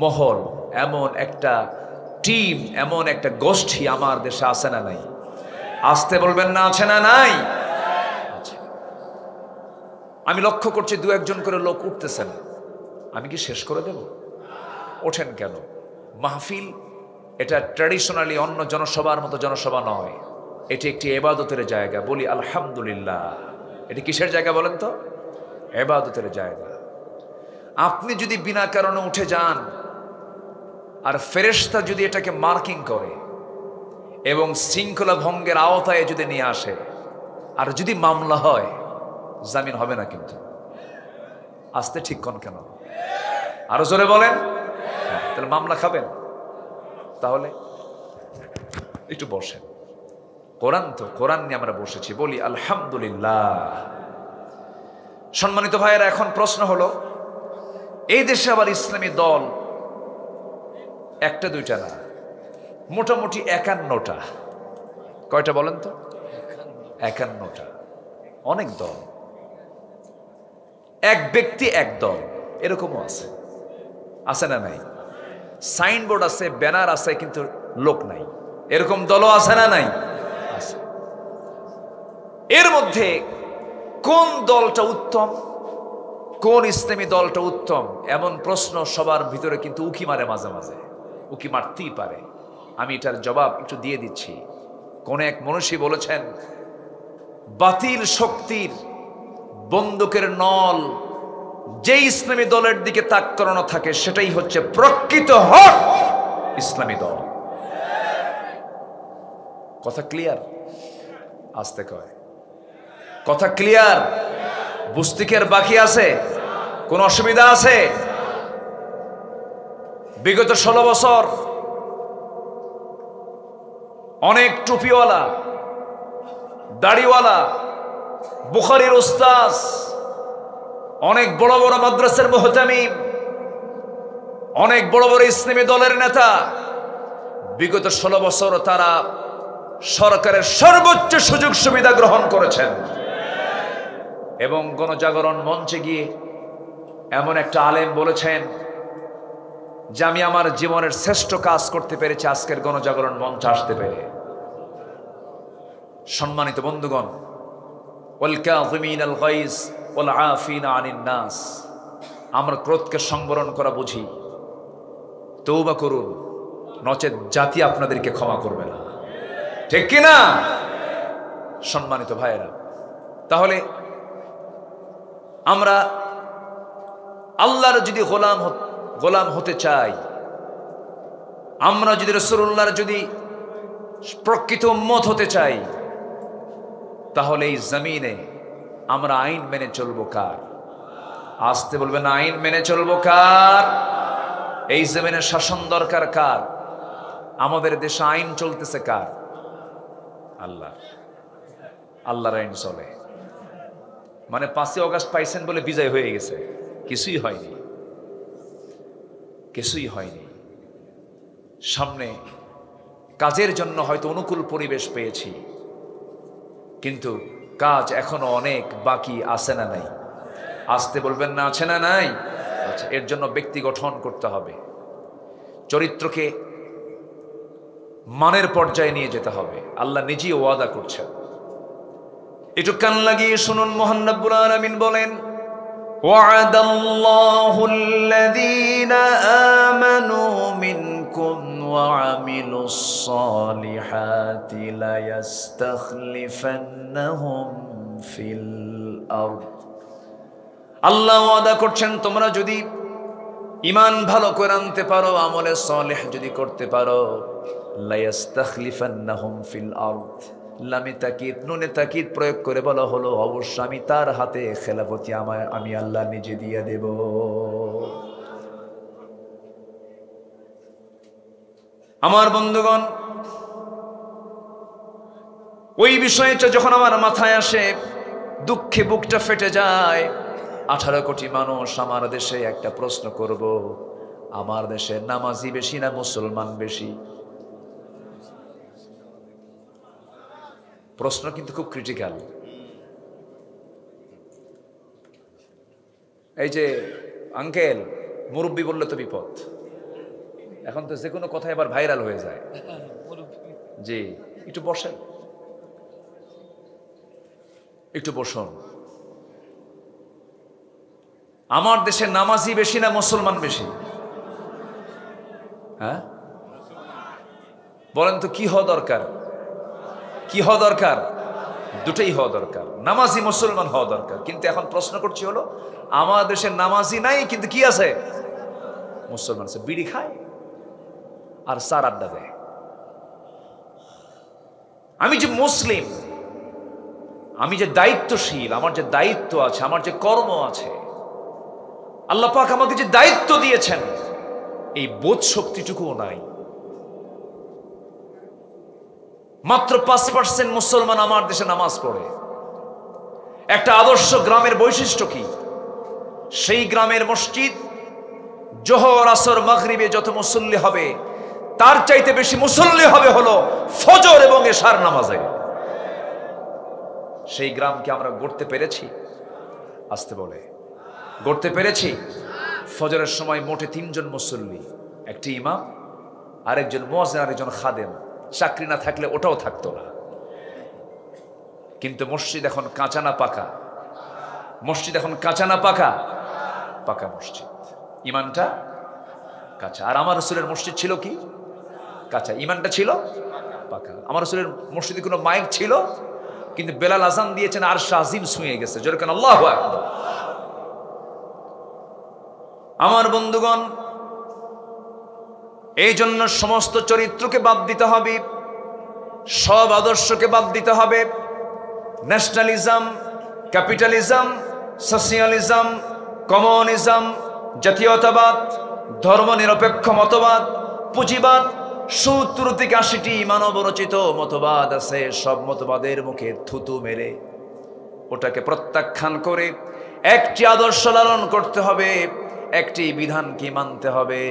মহল, এমন একটা টিম, এমন একটা গোষ্ঠী আমার দেশে আছে না নাই? আসতে বলবেন না আছে না নাই? আমি লক্ষ্য করছি 2-1 করে লোক উঠতেছেন। আমি কি শেষ করে দেব? ওঠেন কেন? মাহফিল এটা ট্র্যাডিশনালি অন্য জনসভার মতো জনসভা নয়, এটি একটি ইবাদতের জায়গা। বলি আলহামদুলিল্লাহ। এটি কিসের জায়গা বলেন তো? ইবাদতের জায়গা। আপনি যদি বিনা কারণে উঠে যান আর ফেরেশতা যদি এটাকে মার্কিং করে এবং শৃঙ্খলা ভঙ্গের আওতায় যদি নিয়ে আসে, আর যদি মামলা হয়, জামিন হবে না কিন্তু। আসতে ঠিক কোন কেন? আরো জোরে বলেন। তাহলে মামলা খাবেন? তাহলে একটু বসেন। কোরআন তো, কোরআন নিয়ে আমরা বসেছি। বলি আলহামদুলিল্লাহ। সম্মানিত ভাইয়েরা, এখন প্রশ্ন হলো, এই দেশে আবার ইসলামী দল একটা দুইটা না, মোটামুটি 51টা। কয়টা বলেন তো? 51টা। অনেক দল, এক ব্যক্তি এক দল, এরকমও আছে। আছে না নাই? সাইনবোর্ড আছে, ব্যানার আছে, কিন্তু লোক নাই। এরকম দলও আছে না নাই? আছে। এর মধ্যে কোন দলটা উত্তম, কোন ইসলামী দলটা উত্তম, এমন প্রশ্ন সবার ভিতরে কিন্তু উকি মারে, মাঝে মাঝে উকি মারতেই পারে। আমি এটার জবাব একটু দিয়ে দিচ্ছি। কোন এক মনীষী বলেছেন, বাতিল শক্তির বন্দুকের নল যে ইসলামী দলের দিকে তাক করানো থাকে সেটাই হচ্ছে প্রকৃত হক ইসলামী দল। কথা ক্লিয়ার? আসতে কয় কথা ক্লিয়ার? বুঝতে কি আর বাকি আছে? কোন অসুবিধা আছে? বিগত 16 বছর অনেক টুপিওয়ালা, দাড়িওয়ালা, বুখারীর উস্তাজ, অনেক বড় বড় মাদ্রাসার মুহতামিম, অনেক বড় বড় ইসলামী দলের নেতা, বিগত 16 বছর তারা সরকারের সর্বোচ্চ সুযোগ সুবিধা গ্রহণ করেছেন এবং গণজাগরণ মঞ্চে গিয়ে এমন একটা আলেম বলেছেন যে আমি আমার জীবনের শ্রেষ্ঠ কাজ করতে পেরেছি আজকের গণজাগরণ মঞ্চে আসতে পেরে। সম্মানিত বন্ধুগণ, ওয়াল কাযিমিনাল গায়জ ওয়াল আফিনা আনিন নাস, আমরা ক্রোধকে সংবরণ করা বুঝি। তওবা করুন, নচেত জাতি আপনাদেরকে ক্ষমা করবে না। ঠিক কি না? সম্মানিত ভাইয়েরা, তাহলে আমরা আল্লাহর যদি গোলাম হতে চাই, আমরা যদি রাসূলুল্লাহর যদি প্রকৃত উম্মত হতে চাই, তাহলে এই জমিনে আমরা আইন মেনে চলবো কার? আসতে বলবেন, আইন মেনে চলবো কার? এই জমিনে শাসন দরকার কার? আমাদের দেশে আইন চলতেছে কার? আল্লাহ। আল্লাহর আইন চলে। মানে 5ই অগাস্ট পাইছেন বলে বিজয় হয়ে গেছে? কিছুই হয়নি, কিছুই হয়নি। সামনে কাজের জন্য হয়তো অনুকূল পরিবেশ পেয়েছি, কিন্তু কাজ এখনো অনেক বাকি আছে না নাই? আসতে বলবেন না আছে না নাই? আচ্ছা, এর জন্য ব্যক্তি গঠন করতে হবে, চরিত্রকে মানের পর্যায়ে নিয়ে যেতে হবে। আল্লাহ নিজেই ওয়াদা করছেন। একটু কান লাগিয়ে শুনুন, মহান রব্বুল আলামিন বলেন, ওয়া'দাল্লাহুল্লাযীনা আমানু মিনকুম وعملوا الصالحات ليستخلفنهم في الأرض আল্লাহ ওয়াদা করছেন তোমরা যদি ঈমান ভালো করে আনতে পারো আমলে সালেহ যদি করতে পারো লায়াস্তাখলিফান্নাহুম ফিল আরদ লামে তাকিদ নুনে তাকিদ প্রয়োগ করে বলা হলো অবশ্য আমি তার হাতে খেলাফতি আমি আল্লাহ নিজে দিয়ে দেব। আমার বন্ধুগণ ওই বিষয়টা যখন আমার মাথায় আসে দুঃখে বুকটা ফেটে যায়। 18 কোটি মানুষ আমার দেশে একটা প্রশ্ন করব, আমার দেশে নামাজি বেশি না মুসলমান বেশি? প্রশ্ন কিন্তু খুব ক্রিটিক্যাল। এই যে আঙ্কেল মুরব্বী বললে তো বিপদ, এখন তো যে কোনো কথা এবার ভাইরাল হয়ে যায়। জি একটু বসেন, একটু বসুন। আমার দেশে নামাজি বেশি না মুসলমান বেশি? হ্যাঁ বলেন তো কি হওয়া দরকার? কি হওয়া দরকার? দুটোই হওয়া দরকার, নামাজি মুসলমান হওয়া দরকার। কিন্তু এখন প্রশ্ন করছি হলো আমার দেশে নামাজি নাই কিন্তু কি আছে? মুসলমান আছে, বিড়ি খায় আর চার আড্ডা দেয়। আমি যে মুসলিম, আমি যে দায়িত্বশীল, আমার যে দায়িত্ব আছে, আমার যে কর্ম আছে, আল্লাহ পাক আমাকে যে দায়িত্ব দিয়েছেন এই বোধ শক্তিটুকুও নাই। মাত্র 5% মুসলমান আমার দেশে নামাজ পড়ে। একটা আদর্শ গ্রামের বৈশিষ্ট্য কি? সেই গ্রামের মসজিদ জোহর আসর মাগরিবে যত মুসল্লি হবে তার চাইতে বেশি মুসল্লি হবে হলো ফজর এবং এশার নামাজে। সেই গ্রামকে আমরা গড়তে পেরেছি? আসতে বলে গড়তে পেরেছি? ফজরের সময় মোটে 3 জন মুসল্লি, একটি ইমাম, আরেকজন মুয়াজ্জিন, আরেকজন খাদেম। চাকরি না থাকলে ওটাও থাকতো না। কিন্তু মসজিদ এখন কাঁচা না পাকা? মসজিদ এখন কাঁচা না পাকা? পাকা মসজিদ, ইমানটা কাঁচা। আর আমার রাসূলের মসজিদ ছিল কি? কাঁচা, ইমানটা ছিল পাকা। আমার রাসূলের মসজিদে কোনো মাইক ছিল, কিন্তু বেলাল আযান দিয়েছেন আর শাহিম ছুঁয়ে গেছে। জোরে কেন আল্লাহু আকবার। আমার বন্ধুগণ এই জন্য সমস্ত চরিত্রকে বাদ দিতে হবে, সব আদর্শকে বাদ দিতে হবে। ন্যাশনালিজম, ক্যাপিটালিজম, সোশিয়ালিজম, কমিউনিজম, জাতীয়তাবাদ, ধর্মনিরপেক্ষ মতবাদ, পুঁজিবাদ, 70 থেকে 80টি মানবরচিত মতবাদ আছে। সব মতবাদের মুখে থুতু মেরে ওটাকে প্রত্যাখ্যান করে একটি আদর্শ লালন করতে হবে, একটি বিধানকে মানতে হবে,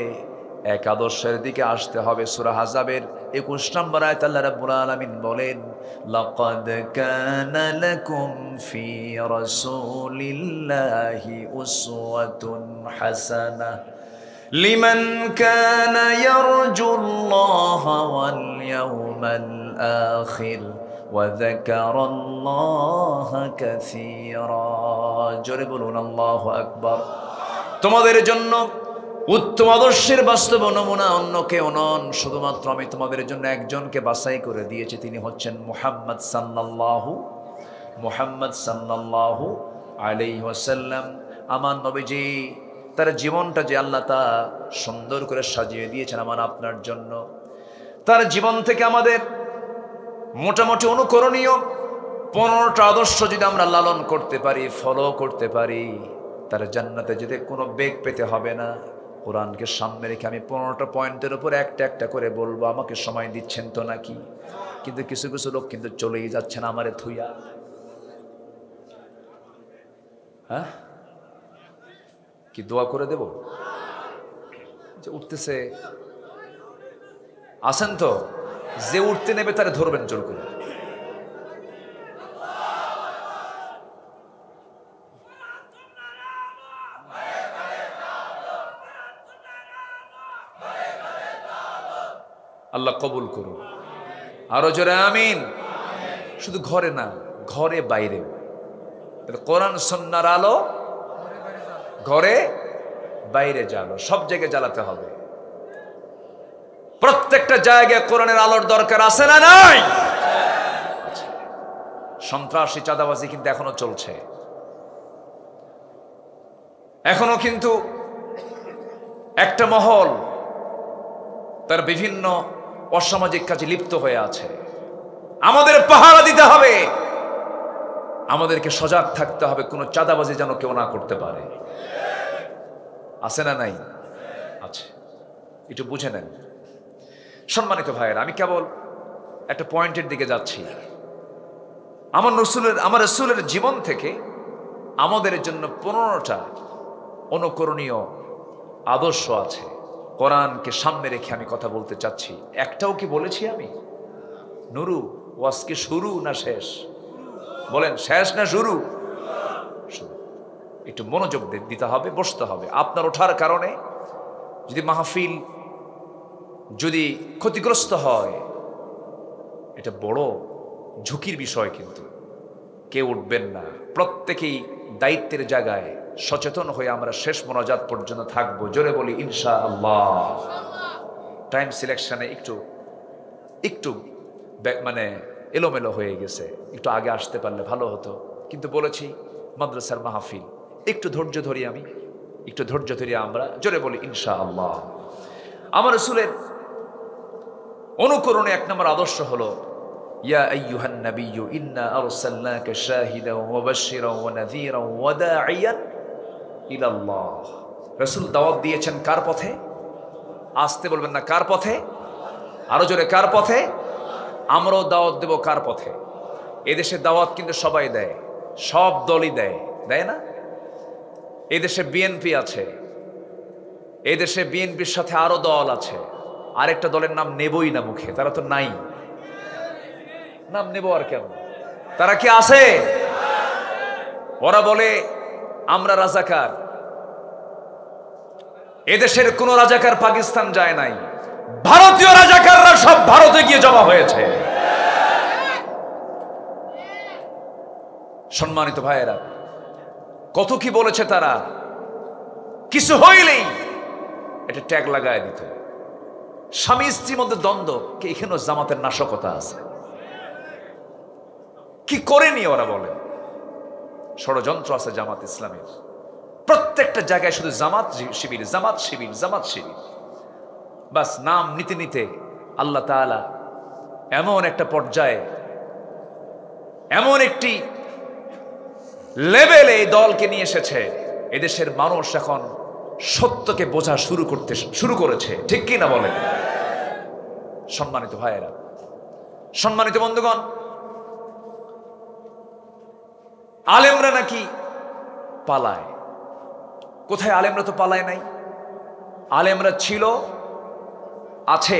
এক আদর্শের দিকে আসতে হবে। সূরা আহজাবের 21 নম্বর আয়াত আল্লাহ রাব্বুল আলামিন বলেন, লাকাদ কানা লাকুম ফি রাসূলিল্লাহি উসওয়াতুন হাসানাহ লিমান কানা ইয়ারজুল্লাহা ওয়াল ইয়াওমাল আখির ওয়া যাকারাল্লাহা কাসীরা। জোরে বলুন আল্লাহু আকবার। তোমাদের জন্য উত্তম আদর্শের বাস্তব নমুনা অন্য কেউ নন, শুধুমাত্র আমি তোমাদের জন্য একজনকে বাছাই করে দিয়েছি, তিনি হচ্ছেন মুহাম্মদ সাল্লাল্লাহু আলাইহি ওয়াসাল্লাম। আমার নবীজি তার জীবনটা যে আল্লাহ তা সুন্দর করে সাজিয়ে দিয়েছেন আমার আপনার জন্য। তার জীবন থেকে আমাদের মোটামুটি অনুকরণীয় 15টা আদর্শ যদি আমরা লালন করতে পারি, ফলো করতে পারি, তার জান্নাতে যেতে কোনো বেগ পেতে হবে না। কোরআনকে সামনে রেখে আমি 15টা পয়েন্টের উপর একটা একটা করে বলবো, আমাকে সময় দিচ্ছেন তো নাকি? কিন্তু কিছু কিছু লোক কিন্তু চলেই যাচ্ছেন আমারে থুইয়া। হ্যাঁ কি দোয়া করে দেব যে উঠতেছে? আসেন তো, যে উঠতে নেবে তারে ধরবেন জোর করে। আল্লাহ কবুল করুন, আরো জোরে আমিন। শুধু ঘরে না, ঘরে বাইরেও কোরআন সুন্নাহর আলো ঘরে বাইরে জ্বালো, সব জায়গায় জ্বালাতে হবে। প্রত্যেকটা জায়গায় কোরআনের আলোর দরকার আছে না নাই? সন্ত্রাসী চাঁদাবাজি কিন্তু এখনো চলছে, এখনো কিন্তু একটা মহল তার বিভিন্ন অসামাজিক কাজে লিপ্ত হয়ে আছে। আমাদের পাহারা দিতে হবে, আমাদেরকে সজাগ থাকতে হবে, কোনো চাঁদাবাজি যেন কেউ না করতে পারে। আছে না নাই? আছে, একটু বুঝে নেন। সম্মানিত ভাইয়েরা, আমি কেবল একটা পয়েন্টের দিকে যাচ্ছি। আমার রাসূলের জীবন থেকে আমাদের জন্য 15টা অনুকরণীয় আদর্শ আছে। কোরআনকে সামনে রেখে আমি কথা বলতে চাচ্ছি। একটাও কি বলেছি আমি? নুরু, ওয়াজ কি শুরু না শেষ? বলেন, শেষ না শুরু? একটু মনোযোগ দিতে হবে, বসতে হবে। আপনার ওঠার কারণে যদি মাহফিল যদি ক্ষতিগ্রস্ত হয়, এটা বড় ঝুঁকির বিষয়। কিন্তু কেউ উঠবেন না, প্রত্যেকেই দায়িত্বের জায়গায় সচেতন হয়ে আমরা শেষ মোনাজাত পর্যন্ত থাকবো। জোরে বলি ইনশাআল্লাহ। টাইম সিলেকশনে একটু মানে এলোমেলো হয়ে গেছে, একটু আগে আসতে পারলে ভালো হতো। কিন্তু বলেছি মাদ্রাসার মাহফিল, একটু ধৈর্য ধরি, আমি একটু ধৈর্য ধরি আমরা। জোরে বলি ইনশাআল্লাহ। আমার রাসূলের অনুকরণে 1 নম্বর আদর্শ হলো ইয়া আইয়ুহান নাবিয়্যু ইন্না আরসালনাকা শাহিদান ওয়া মুবাশশিরান ওয়া নাযীরান ওয়া দাঈয়ান ইলাল্লাহ। রাসূল দাওয়াত দিয়েছেন কার পথে? আসতে বলবেন না, কার পথে? আরো জোরে, কার পথে? আমরাও দাওয়াত দেব কার পথে? এদেশে দাওয়াত কিন্তু সবাই দেয়, সব দলই দেয়, দেয় না? এদেশে বিএনপি আছে, এদেশে বিএনপির সাথে আরো দল আছে, আরেকটা দলের নাম নেবই না মুখে, তারা তো নাই। নাম নেব আর কেন? তারা কি আছে? ওরা বলে আমরা রাজাকার। এদেশের কোন রাজাকার পাকিস্তান যায় নাই, ভারতীয় রাজাকাররা সব ভারতে গিয়ে জমা হয়েছে। সম্মানিত ভাইয়েরা, কত কি বলেছে তারা, কিছু হইলেই এটা ট্যাগ লাগায় দিত। স্বামী স্ত্রীর মধ্যে দ্বন্দ্ব, কি এখানেও জামাতের নাশকতা আছে? কি করেনি ওরা? বলে ষড়যন্ত্র আছে জামাত ইসলামের। প্রত্যেকটা জায়গায় শুধু জামাত শিবির, জামাত শিবির, জামাত শিবির। বাস নাম নিতে নিতে আল্লাহ তাআলা এমন একটা পর্যায়ে, এমন একটি লেভেলে এই দলকে নিয়ে এসেছে, এদেশের মানুষ এখন সত্যকে বোঝা শুরু করেছে। ঠিক কি না বলেন? সম্মানিত ভাইয়েরা, সম্মানিত বন্ধুগণ, আলেমরা নাকি পালায়। কোথায়? আলেমরা তো পালায় নাই। আলেমরা ছিল, আছে,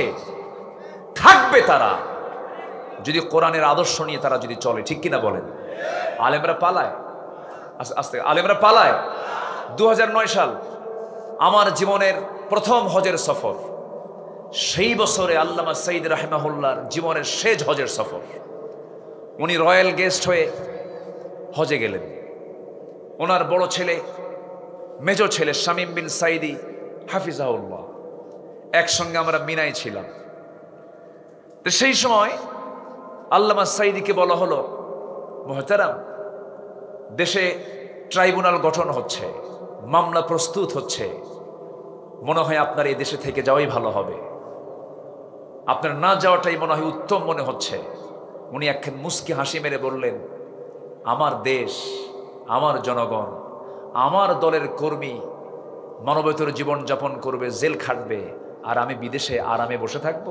থাকবে তারা যদি কোরআনের আদর্শ নিয়ে তারা যদি চলে। ঠিক কিনা বলেন? আলেমরা পালায়, আস্তে আলেমরা পালায়। 2009 সাল আমার জীবনের প্রথম হজের সফর। সেই বছরে আল্লামা সাইদ রাহিমাহুল্লাহর জীবনের শেষ হজের সফর। উনি রয়্যাল গেস্ট হয়ে হজে গেলেন। ওনার বড় ছেলে, মেজো ছেলে শামীম বিন সাইদি হাফিজাহুল্লাহ, একসঙ্গে আমরা মিনায় ছিলাম। তো সেই সময় আল্লামা সাইদিকে বলা হলো, মুহতারাম, দেশে ট্রাইব্যুনাল গঠন হচ্ছে, মামলা প্রস্তুত হচ্ছে, মনে হয় আপনার এই দেশে থেকে যাওয়াই ভালো হবে, আপনার না যাওয়াটাই মনে হয় উত্তম মনে হচ্ছে। উনি একখান মুস্কি হাসি মেরে বললেন, আমার দেশ, আমার জনগণ, আমার দলের কর্মী মানবেতর জীবন যাপন করবে, জেল খাটবে, আর আমি বিদেশে আরামে বসে থাকব?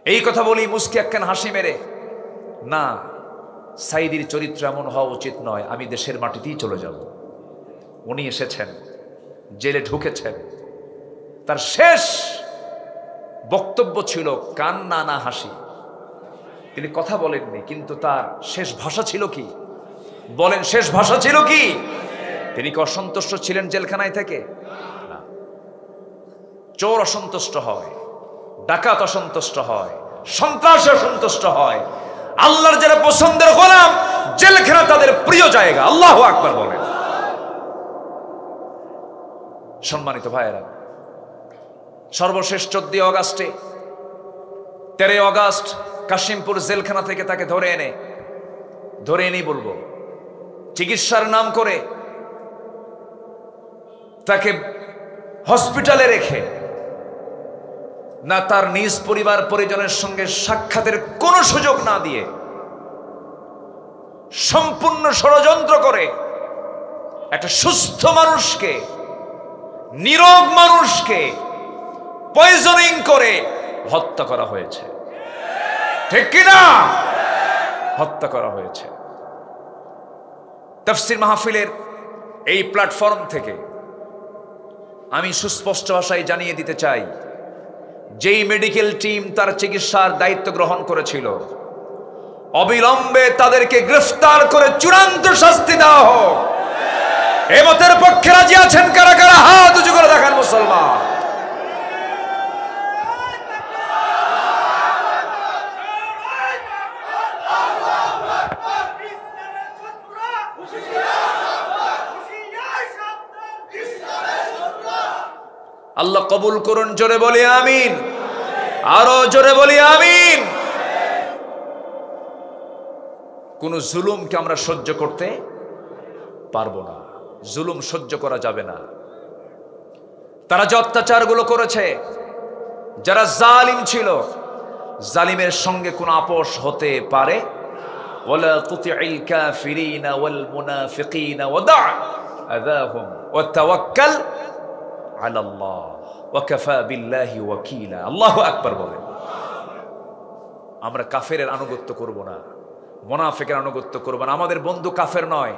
এই কথা বলি মুস্কি একখান হাসি মেরে, না, সাইদির চরিত্র এমন হওয়া উচিত নয়, আমি দেশের মাটিতেই চলে যাব। উনি এসেছেন, জেলে ঢুকেছেন, তার শেষ বক্তব্য ছিল কান্না না হাসি। তিনি কথা বলেননি, কিন্তু তার শেষ ভাষা ছিল কি? বলেন, শেষ ভাষা ছিল কি? তিনি কি অসন্তুষ্ট ছিলেন জেলখানায় থেকে? না। চোর অসন্তুষ্ট হয়, ডাকাত অসন্তুষ্ট হয়, সন্ত্রাসী অসন্তুষ্ট হয়। আল্লাহর যারা পছন্দের গোলাম, জেলখানা তাদের প্রিয় জায়গা। আল্লাহু আকবার বলেন। সম্মানিত ভাইয়েরা, সর্বশেষ 14 অগাস্টে 13 অগাস্ট কাশিমপুর জেলখানা থেকে তাকে ধরে এনেই বলবো, চিকিৎসার নাম করে তাকে হসপিটালে রেখে না তার নিজ পরিবার পরিজনের সঙ্গে সাক্ষাতের কোনো সুযোগ না দিয়ে সম্পূর্ণ ষড়যন্ত্র করে একটা সুস্থ মানুষকে, নিরোগ মানুষকে পয়জনিং করে হত্যা করা হয়েছে। ঠিক কিনা? হত্যা করা হয়েছে। তাফসীর মাহফিলের এই প্ল্যাটফর্ম থেকে আমি সুস্পষ্ট ভাষায় জানিয়ে দিতে চাই, যেই মেডিকেল টিম তার চিকিৎসার দায়িত্ব গ্রহণ করেছিল, অবিলম্বে তাদেরকে গ্রেফতার করে চূড়ান্ত শাস্তি দেওয়া হোক। এ মতের পক্ষে রাজি আছেন কারা কারা? হাত উঁচু করে দেখান মুসলমান। আল্লাহ কবুল করুন। জোরে বলি আমিন। আরো জোরে বলি আমিন। কোন জুলুমকে আমরা সহ্য করতে পারবো না, জুলুম সহ্য করা যাবে না। তারা যে অত্যাচারগুলো করেছে, যারা জালিম ছিল, জালিমের সঙ্গে কোন আপোষ হতে পারে? ওয়ালা তুতি'ল কাফিরিনা ওয়াল মুনাফিকিনা ওয়াদা' আযাহুম ওয়া তাওয়াক্কাল আলাল্লাহ ওয়া কাফা বিল্লাহি ওয়াকিলা। আল্লাহু আকবার বলেন। আমরা কাফেরের আনুগত্য করব না, মুনাফিকের আনুগত্য করব না। আমাদের বন্ধু কাফের নয়,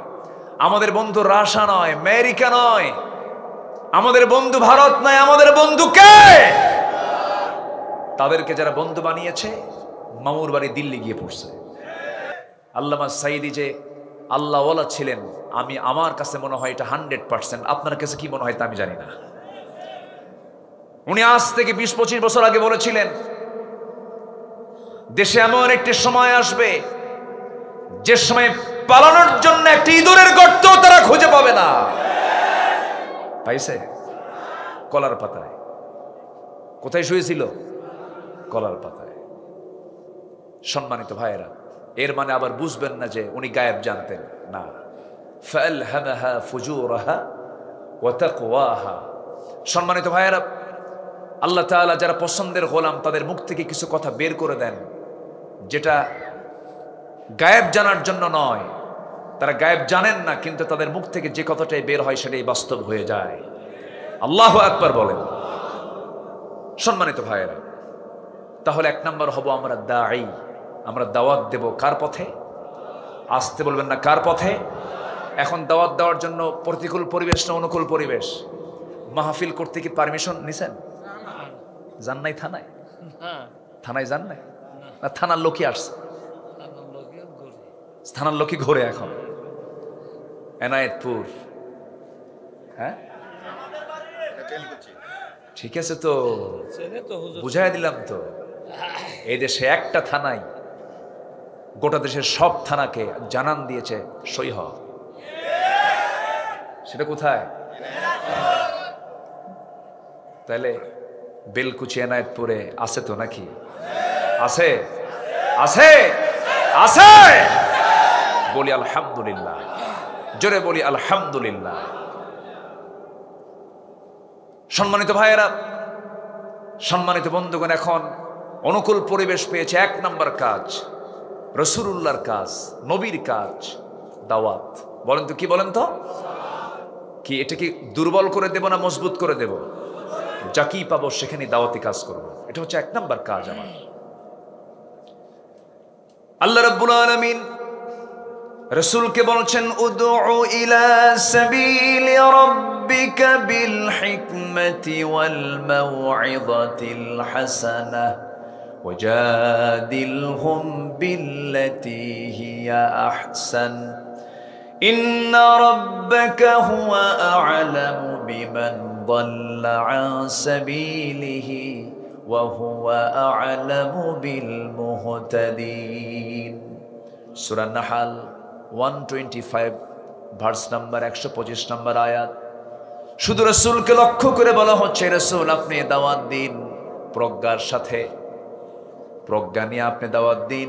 আমাদের বন্ধু রাশা নয়, আমেরিকা নয়, আমাদের বন্ধু ভারত নয়, আমাদের বন্ধু কে? তাদেরকে যারা বন্ধু বানিয়েছে, মামুর বাড়ি দিল্লি গিয়ে পড়ছে। আল্লামা সাইদি যে আল্লাহওয়ালা ছিলেন, আমার কাছে মনে হয় এটা 100%। আপনার কাছে কি মনে হয় তা আমি জানি না। উনি আজ থেকে 20-25 বছর আগে বলেছিলেন, দেশে এমন একটি সময় আসবে যে সময় পালানোর জন্য একটি ইঁদুরের গর্ত তারা খুঁজে পাবে না। পাইছে? কলার পাতায়। কোথায় শুয়েছিল? কলার পাতায়। সম্মানিত ভাইয়েরা, এর মানে আবার বুঝবেন না যে উনি গায়েব জানতেন না। ফালহামাহা ফুজুরাহা ওয়া তাকওয়াহা। সম্মানিত ভাইয়েরা, আল্লাহ তাআলা যারা পছন্দের গোলাম, তাদের মুখ থেকে কিছু কথা বের করে দেন যেটা গায়েব জানার জন্য নয়। তারা গায়েব জানেন না, কিন্তু তাদের মুখ থেকে যে কথাটাই বের হয় সেটাই বাস্তব হয়ে যায়। আল্লাহু আকবার বলেন। সম্মানিত ভাইয়েরা, তাহলে 1 নম্বর হব আমরা দাঈ। আমরা দাওয়াত দেব কার পথে? আসতে বলবেন না, কার পথে? এখন দাওয়াত দেওয়ার জন্য প্রতিকূল পরিবেশ না অনুকূল পরিবেশ? মাহফিল করতে কি পারমিশন নিছেন? যান নাই থানায়? থানায় যান নাই? না থানার লোকই আসছে? থানার লোকই ঘুরে এখন এনায়েতপুর। হ্যাঁ, ঠিক আছে তো, বুঝাই দিলাম তো। এই দেশে একটা থানাই গোটা দেশের সব থানাকে জানান দিয়েছে সই হ। সেটা কোথায়? তাহলে বেলকুচি এনায়েতপুরে আছে তো নাকি? আছে, আছে, আছে। বলি আলহামদুলিল্লাহ, জোরে বলি আলহামদুলিল্লাহ। সম্মানিত ভাইয়েরা, সম্মানিত বন্ধুগণ, এখন অনুকূল পরিবেশ পেয়েছে। 1 নম্বর কাজ, রাসূলুল্লাহর কাজ, নবীর কাজ, দাওয়াত। বলেন তো, কি বলেন তো? কি এটা কি দুর্বল করে দেব না মজবুত করে দেব? যা কি পাবো সেখানে দাওয়াতি কাজ করব। এটা হচ্ছে 1 নম্বর কাজ আমার। আল্লাহ রাব্বুল আলামিন রাসূলকে বলছেন, উদউ ইলা সাবিলি রাব্বিকা বিল হিকমাতি ওয়াল মাউইযাতিল হাসানাহ ওয়াজাদিলহুম বিল্লাতী হিয়া আহসান ইন্না রাব্বাকা হুয়া আ'লামু বিমান দাল্লা আন সাবিলিহি ওয়া হুয়া আ'লামু বিল মুহতাদিন। সূরা নাহাল 125 ভার্স নাম্বার 125 নম্বর আয়াত। শুধু রাসূলকে লক্ষ্য করে বলা হচ্ছে, রাসূল আপনি দাওয়াত দিন প্রজ্ঞার সাথে, প্রজ্ঞা নিয়ে আপনি দাওয়াত দিন,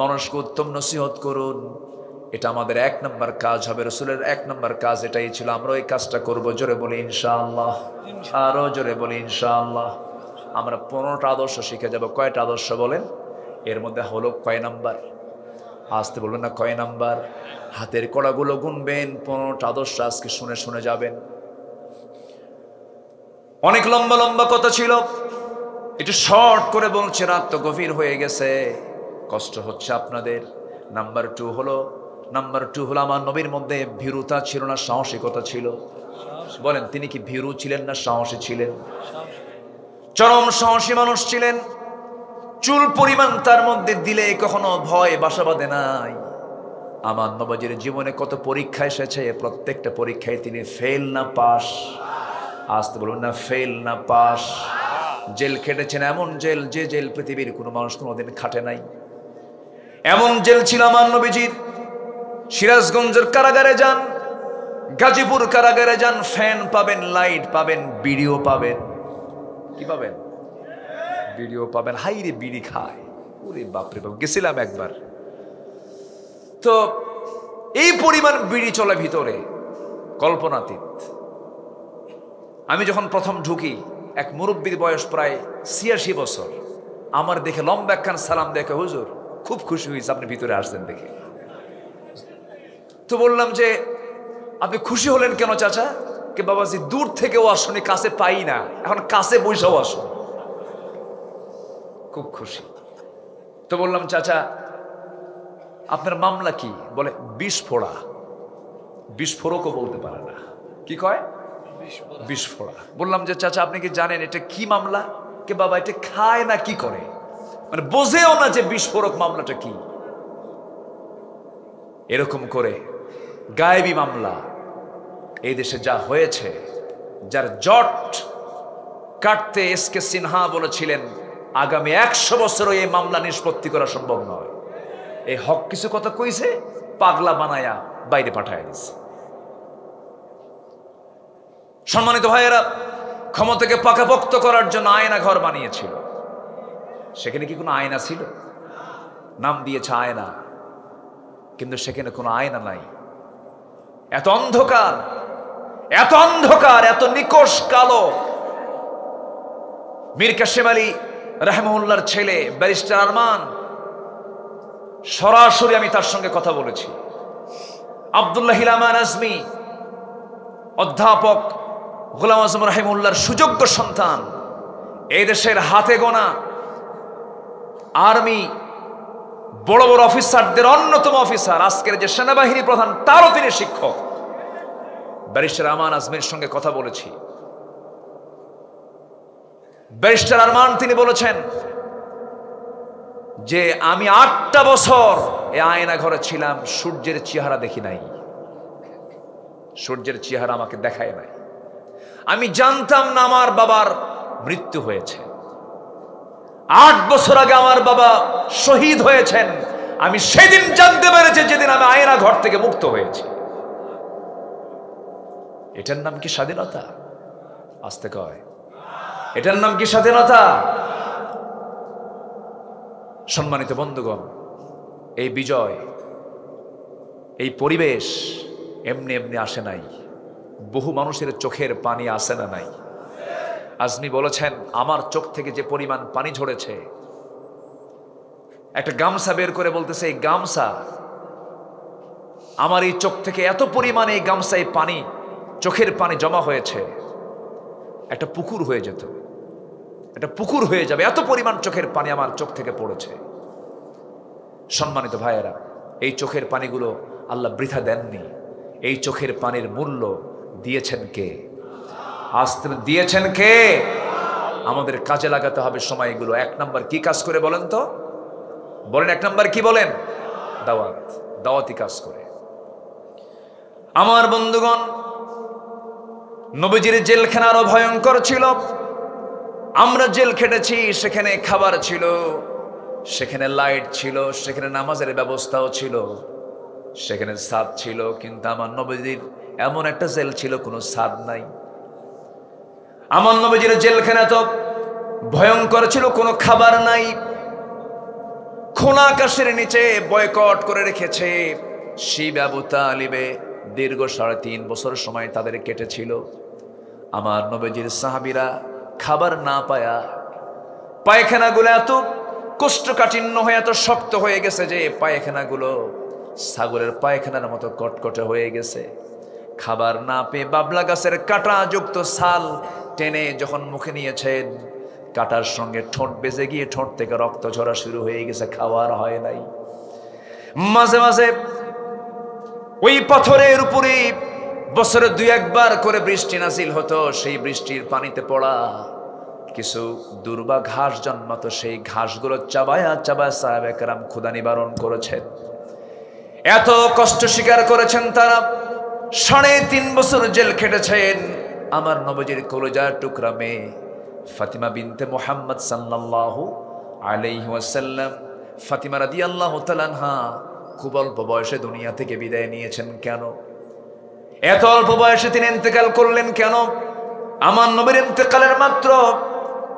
মানুষকে উত্তম নসিহত করুন। এটা আমাদের 1 নম্বর কাজ হবে। রাসূলের 1 নম্বর কাজ এটাই ছিল। আমরা এই কাজটা করব। জোরে বলি ইনশাআল্লাহ, আরো জোরে বলি ইনশাআল্লাহ। আমরা 15টা আদর্শ শিখে যাব। কয়টা আদর্শ বলেন? এর মধ্যে হলো কয় নাম্বার? আসতে বলবেন না, কয় নাম্বার? হাতের কড়াগুলো গুনবেন। 15টা আদর্শ আজকে শুনে শুনে যাবেন। অনেক লম্বা লম্বা কথা ছিল, একটু শর্ট করে বলছে, রাত তো গভীর হয়ে গেছে, কষ্ট হচ্ছে আপনাদের। নাম্বার 2 হলো আমার নবীর মধ্যে ভীরুতা ছিল না, সাহসিকতা ছিল? বলেন, তিনি কি ভীরু ছিলেন না সাহসী ছিলেন? চরম সাহসী মানুষ ছিলেন। চুল পরিমাণ তার মধ্যে দিলে কখনো ভয় বাসা বাঁধে নাই। আমার নবীর জীবনে কত পরীক্ষা এসেছে, প্রত্যেকটা পরীক্ষায় তিনি ফেল না পাস। আসতে বলুন না, ফেল না পাস। জেল খেটেছেন, এমন জেল যে জেল পৃথিবীর কোনো মানুষ কোনোদিন খাটে নাই। এমন জেল ছিল আমার নবীজির। সিরাজগঞ্জের কারাগারে যান, গাজীপুর কারাগারে যান, ফ্যান পাবেন, লাইট পাবেন, বিড়িও পাবেন। কি পাবেন? বিড়িও পাবেন। হাইরে বিড়ি খায়, ওরে বাপরে বাপ। গেছিলাম একবার, তো এই পরিমাণ বিড়ি চলে ভিতরে, কল্পনাতীত। আমি যখন প্রথম ঢুকি, এক মুরব্বীর বয়স প্রায় 86 বছর, আমার দেখে লম্বা একখান সালাম দেখে, হুজুর খুব খুশি হয়েছে আপনি ভিতরে আসছেন দেখে। তো বললাম যে আপনি খুশি হলেন কেন চাচা? কে বাবাজি, দূর থেকেও আসুনি, কাছে পাই না, এখন কাছে বসেও আসুন। খুব খুশি। তো বললাম, চাচা আপনার মামলা কি? বলে বিস্ফোড়া। বিস্ফোরকও বলতে পারে না, কি কয়? বিস্ফোড়া। বললাম যে চাচা আপনি কি জানেন এটা কি মামলা? কে বাবা, এটা খায় না কি করে, মানে বোঝেও না যে বিস্ফোরক মামলাটা কি। এরকম করে গায়েবী মামলা এই দেশে যা হয়েছে, যার জট কাটতে এসকে সিনহা বলেছিলেন আগামী 100 বছরও এই মামলা নিষ্পত্তি করা সম্ভব নয়। এই হক কিছু কথা কইছে, পাগলা বানায়া বাইরে পাঠায় দিছে। সম্মানিত ভাইয়েরা, ক্ষমতাকে পাকাপোক্ত করার জন্য আয়না ঘর বানিয়েছিল। সেখানে কি কোনো আয়না ছিল? নাম দিয়েছে আয়না, কিন্তু সেখানে কোনো আয়না নাই। এত অন্ধকার, এত অন্ধকার, এত নিকষ কালো। মীর কাসেম আলী রাহমাহুল্লাহর ছেলে ব্যারিস্টার আরমান, সরাসরি আমি তার সঙ্গে কথা বলেছি। আব্দুল্লাহ হিলামান আজমি, অধ্যাপক গোলাম আজম রাহিমউল্লাহর সুযোগ্য সন্তান, এই দেশের হাতে গোনা আর্মি বড় বড় অফিসারদের অন্যতম অফিসার, আজকের যে সেনাবাহিনী প্রধান তারও তিনি শিক্ষক। ব্যারিস্টার আরমান আজমির সঙ্গে কথা বলেছি। ব্যারিস্টার আরমান তিনি বলেছেন যে আমি 8টা বছর এই আয়না ঘরে ছিলাম, সূর্যের চেহারা দেখি নাই। সূর্যের চেহারা আমাকে দেখায় নাই। আমি জানতাম না আমার বাবার মৃত্যু হয়েছে। 8 বছর আগে আমার বাবা শহীদ হয়েছেন। আমি সেদিন জানতে পেরেছি যেদিন আমি আয়না ঘর থেকে মুক্ত হয়েছি। এটার নাম কি স্বাধীনতা? আসতে কয়, এটার নাম কি স্বাধীনতা? সম্মানিত বন্ধুগণ, এই বিজয়, এই পরিবেশ এমনি এমনি আসে নাই। বহু মানুষের চোখের পানি আসে না নাই। আজমি বলেছেন আমার চোখ থেকে যে পরিমাণ পানি ঝরেছে, একটা গামছা বের করে বলতেছে এই গামছা, আমার এই চোখ থেকে এত পরিমাণে এই গামছায় পানি, চোখের পানি জমা হয়েছে, একটা পুকুর হয়ে যেত, একটা পুকুর হয়ে যাবে, এত পরিমাণ চোখের পানি আমার চোখ থেকে পড়েছে। সম্মানিত ভাইয়েরা, এই চোখের পানিগুলো আল্লাহ বৃথা দেননি। এই চোখের পানির মূল্য দিয়েছেন কে? আসতে দিয়েছেন কে? আমাদের কাজে লাগাতে হবে সময়গুলো। 1 নাম্বার কি কাজ করে বলেন তো? বলেন 1 নাম্বার কি বলেন? দাওয়াত, দাওয়াতি কাজ করে। আমার বন্ধুগণ, নবীজির জেলখানা আরো ভয়ঙ্কর ছিল। আমরা জেল খেটেছি, সেখানে খাবার ছিল, সেখানে লাইট ছিল, সেখানে নামাজের ব্যবস্থাও ছিল, সেখানে ছাদ ছিল। কিন্তু আমার নবীজির এমন একটা জেল ছিল কোনো ছাদ নাই, আমার নবীজির জেলখানা তো ভয়ঙ্কর ছিল, কোনো খাবার নাই, খোলা আকাশের নিচে বয়কট করে রেখেছে। শিব আবু তালিবে দীর্ঘ 3.5 বছর সময় তাদের কেটেছিল। আমার নবীজির সাহাবীরা খাবার না পায়া পায়খানাগুলো এত কোষ্ঠকাঠিন্য হয়ে এত শক্ত হয়ে গেছে যে পায়খানাগুলো ছাগলের পায়খানার মতো কটকটে হয়ে গেছে। খাবার না পেয়ে বাবলা গাছের কাঁটা যুক্ত ছাল টেনে যখন মুখে নিয়েছেন, কাঁটার সঙ্গে ঠোঁট বেজে গিয়ে ঠোঁট থেকে রক্ত ঝরা শুরু হয়ে গেছে, খাওয়ার হয় নাই। মাঝে মাঝে ওই পাথরের উপরে বছরে 2-1 বার করে বৃষ্টি নাজিল হতো, সেই বৃষ্টির পানিতে পড়া কিছু দুর্বা ঘাস জন্মাতো, সেই ঘাসগুলো চাবায়া চাবায়া সাহাবায়ে কেরাম ক্ষুধা নিবারণ করেছেন। এত কষ্ট স্বীকার করেছেন তারা, 3.5 বছর জেল খেটেছেন। আমার নবীজির কলিজার টুকরা মেয়ে ফাতিমা বিনতে মুহাম্মদ সাল্লাল্লাহু আলাইহি ওয়াসাল্লাম, ফাতিমা রাদিয়াল্লাহু তাআলা আনহা খুব অল্প বয়সে দুনিয়া থেকে বিদায় নিয়েছেন কেন? এত অল্প বয়সে তিনি ইন্তেকাল করলেন কেন? আমার নবীর ইন্তেকালের মাত্র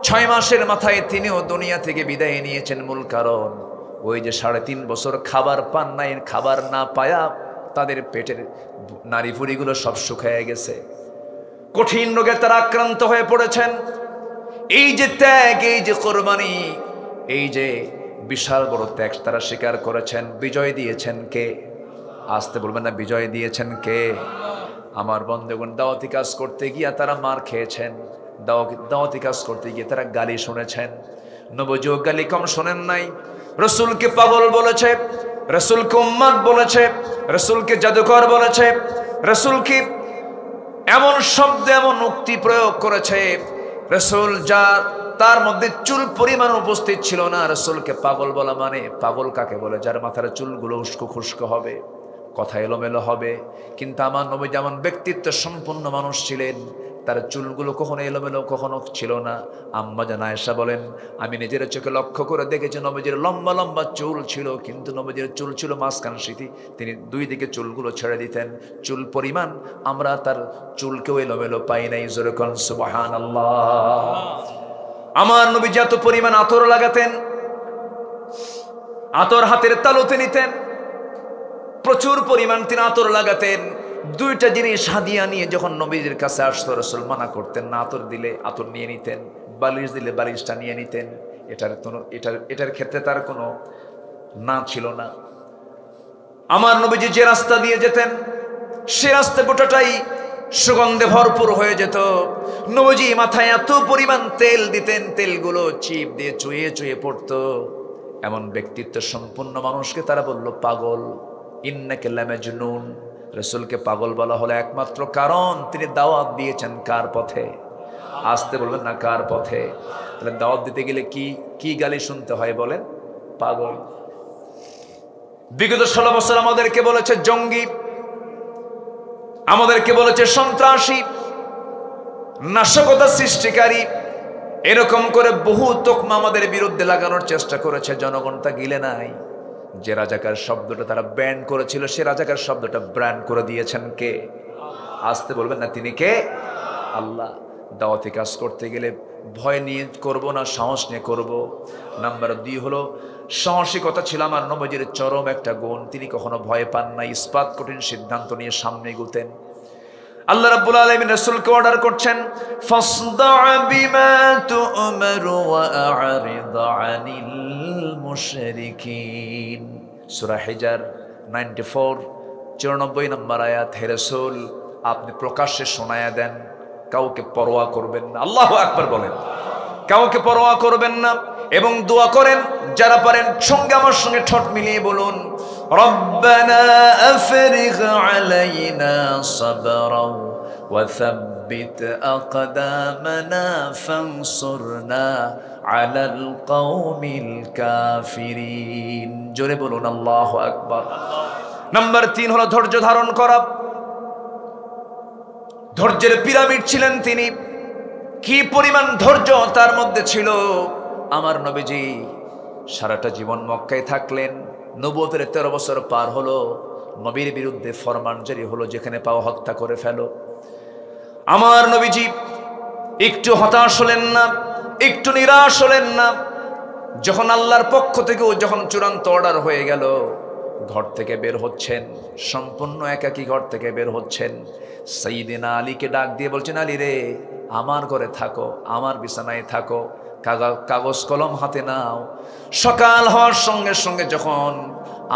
6 মাসের মাথায় তিনিও দুনিয়া থেকে বিদায় নিয়েছেন। মূল কারণ ওই যে 3.5 বছর খাবার পান নাই, খাবার না পায়া তাদের পেটের নাড়িভুড়িগুলো সব শুকিয়ে গেছে, কঠিন রোগে তারা আক্রান্ত হয়ে পড়েছেন। এই যে ত্যাগ, এই যে কোরবানি, এই যে বিশাল বড় ত্যাগ তারা স্বীকার করেছেন। বিজয় দিয়েছেন কে? আসতে বলবেন না, বিজয় দিয়েছেন কে? আমার বন্ধুগণ, দাওয়াতি কাজ করতে গিয়ে তারা মার খেয়েছেন, দাওয়াতি কাজ করতে গিয়ে তারা গালি শুনেছেন। নবযুগ গালি কম শোনেন নাই। রসুলকে পাগল বলেছে, রসুলকে উম্মাদ বলেছে, রসুলকে জাদুকর বলেছে, রসুলকে এমন শব্দ এমন উক্তি প্রয়োগ করেছে, রসুল যা তার মধ্যে চুল পরিমাণ উপস্থিত ছিল না। রসুলকে পাগল বলা মানে, পাগল কাকে বলে? যার মাথার চুলগুলো উস্কো খুস্কো হবে, কথা এলোমেলো হবে। কিন্তু আমার নবী যেমন ব্যক্তিত্ব সম্পন্ন মানুষ ছিলেন, তার চুলগুলো কখনো এলোমেলো কখনো ছিল না। আম্মা জান আয়েশা বলেন, আমি নিজের চোখে লক্ষ্য করে দেখেছি নবীজির লম্বা লম্বা চুল ছিল, কিন্তু নবীজির চুল ছিল মাঝখান সিঁথি, তিনি 2 দিকে চুলগুলো ছেড়ে দিতেন। চুল পরিমাণ আমরা তার চুলকেও এলোমেলো পাই নাই। জোরে কোন সুবহানাল্লাহ। আমার নবীজি এত পরিমাণ আতর লাগাতেন, আতর হাতের তালুতে নিতেন, প্রচুর পরিমাণ তিনি আতর লাগাতেন। 2টা জিনিস হাদিয়া নিয়ে যখন নবীজির কাছে আসতো, রাসূল মানা করতেন না, আতর দিলে আতর নিয়ে নিতেন, বালিশ দিলে বালিশটা নিয়ে নিতেন। এটার ক্ষেত্রে তার কোনো না ছিল না। আমার নবীজি যে রাস্তা দিয়ে যেতেন, সে রাস্তা গোটাটাই সুগন্ধে ভরপুর হয়ে যেত। নবীজি মাথায় এত পরিমাণ তেল দিতেন, তেলগুলো চিপ দিয়ে চুয়ে চুয়ে পড়তো। এমন ব্যক্তিত্ব সম্পন্ন মানুষকে তারা বলল পাগল। ইন্নাকা লামাজনুন। রাসূলকে পাগল বলা হলো একমাত্র কারণ তিনি দাওয়াত দিয়েছেন কার পথে? আসতে বলবেন না, কার পথে? তাহলে দাওয়াত দিতে গেলে কি গালি শুনতে হয় বলেন? পাগল। বিগত 16 বছর আমাদেরকে বলেছে জঙ্গি, আমাদেরকে বলেছে সন্ত্রাসী, নাশকতা সৃষ্টিকারী, এরকম করে বহু তোকমা আমাদের বিরুদ্ধে লাগানোর চেষ্টা করেছে। জনগণ তা গিলে নাই। যে রাজাকার শব্দটা তারা ব্যান করেছিল, সে রাজাকার শব্দটা ব্র্যান্ড করে দিয়েছেন কে? আসতে বলবেন না, তিনি কে? আল্লাহ। দাওয়াতি কাজ করতে গেলে ভয় নিয়ে করব না, সাহস নিয়ে করব। নাম্বার 2 হলো সাহসিকতা ছিল আমার নবীজির চরম একটা গুণ। তিনি কখনো ভয় পান না, ইস্পাত কঠিন সিদ্ধান্ত নিয়ে সামনে এগোতেন। আল্লাহ রাব্বুল আলামিন রাসূলকে অর্ডার করছেন, ফাসদা' বিমা তু'মারু ওয়া আ'রিদ আনিল মুশরিকিন। সূরা হিজর 94 94 নম্বর আয়াত। হে রাসূল, আপনি প্রকাশ্যে শোনায়া দেন, কাউকে পরোয়া করবেন না। আল্লাহু আকবার বলেন। কাউকে পরোয়া করবেন না এবং দোয়া করেন। যারা পারেন সঙ্গে আমার সঙ্গে ঠোঁট মিলিয়ে বলুন, রব্বানা আফরিগ আলাইনা সাবরা ওয়া সাব্বিত আকদামানা ফানসুরনা আলাল কওমিল কাফিরিন। জোরে বলুন আল্লাহু আকবার। নাম্বার 3 হলো ধৈর্য ধারণ করা। ধৈর্যের পিরামিড ছিলেন তিনি। কি পরিমাণ ধৈর্য তার মধ্যে ছিল! আমার নবীজি সারাটা জীবন মক্কায় থাকলেন। নবুয়তের 13 বছর পার হলো, নবীর বিরুদ্ধে ফরমান জারি হলো, যেখানে পাও হত্যা করে ফেলো। আমার নবীজি একটু হতাশ হলেন না, একটু নিরাশ হলেন না। যখন আল্লাহর পক্ষ থেকেও যখন চূড়ান্ত অর্ডার হয়ে গেল, ঘর থেকে বের হচ্ছেন, সম্পূর্ণ একাকী ঘর থেকে বের হচ্ছেন, সাইয়েদনা আলীকে ডাক দিয়ে বলছেন, আলী রে, আমার ঘরে থাকো, আমার বিছানায় থাকো, কাগজ কলম হাতে নাও। সকাল হওয়ার সঙ্গে সঙ্গে যখন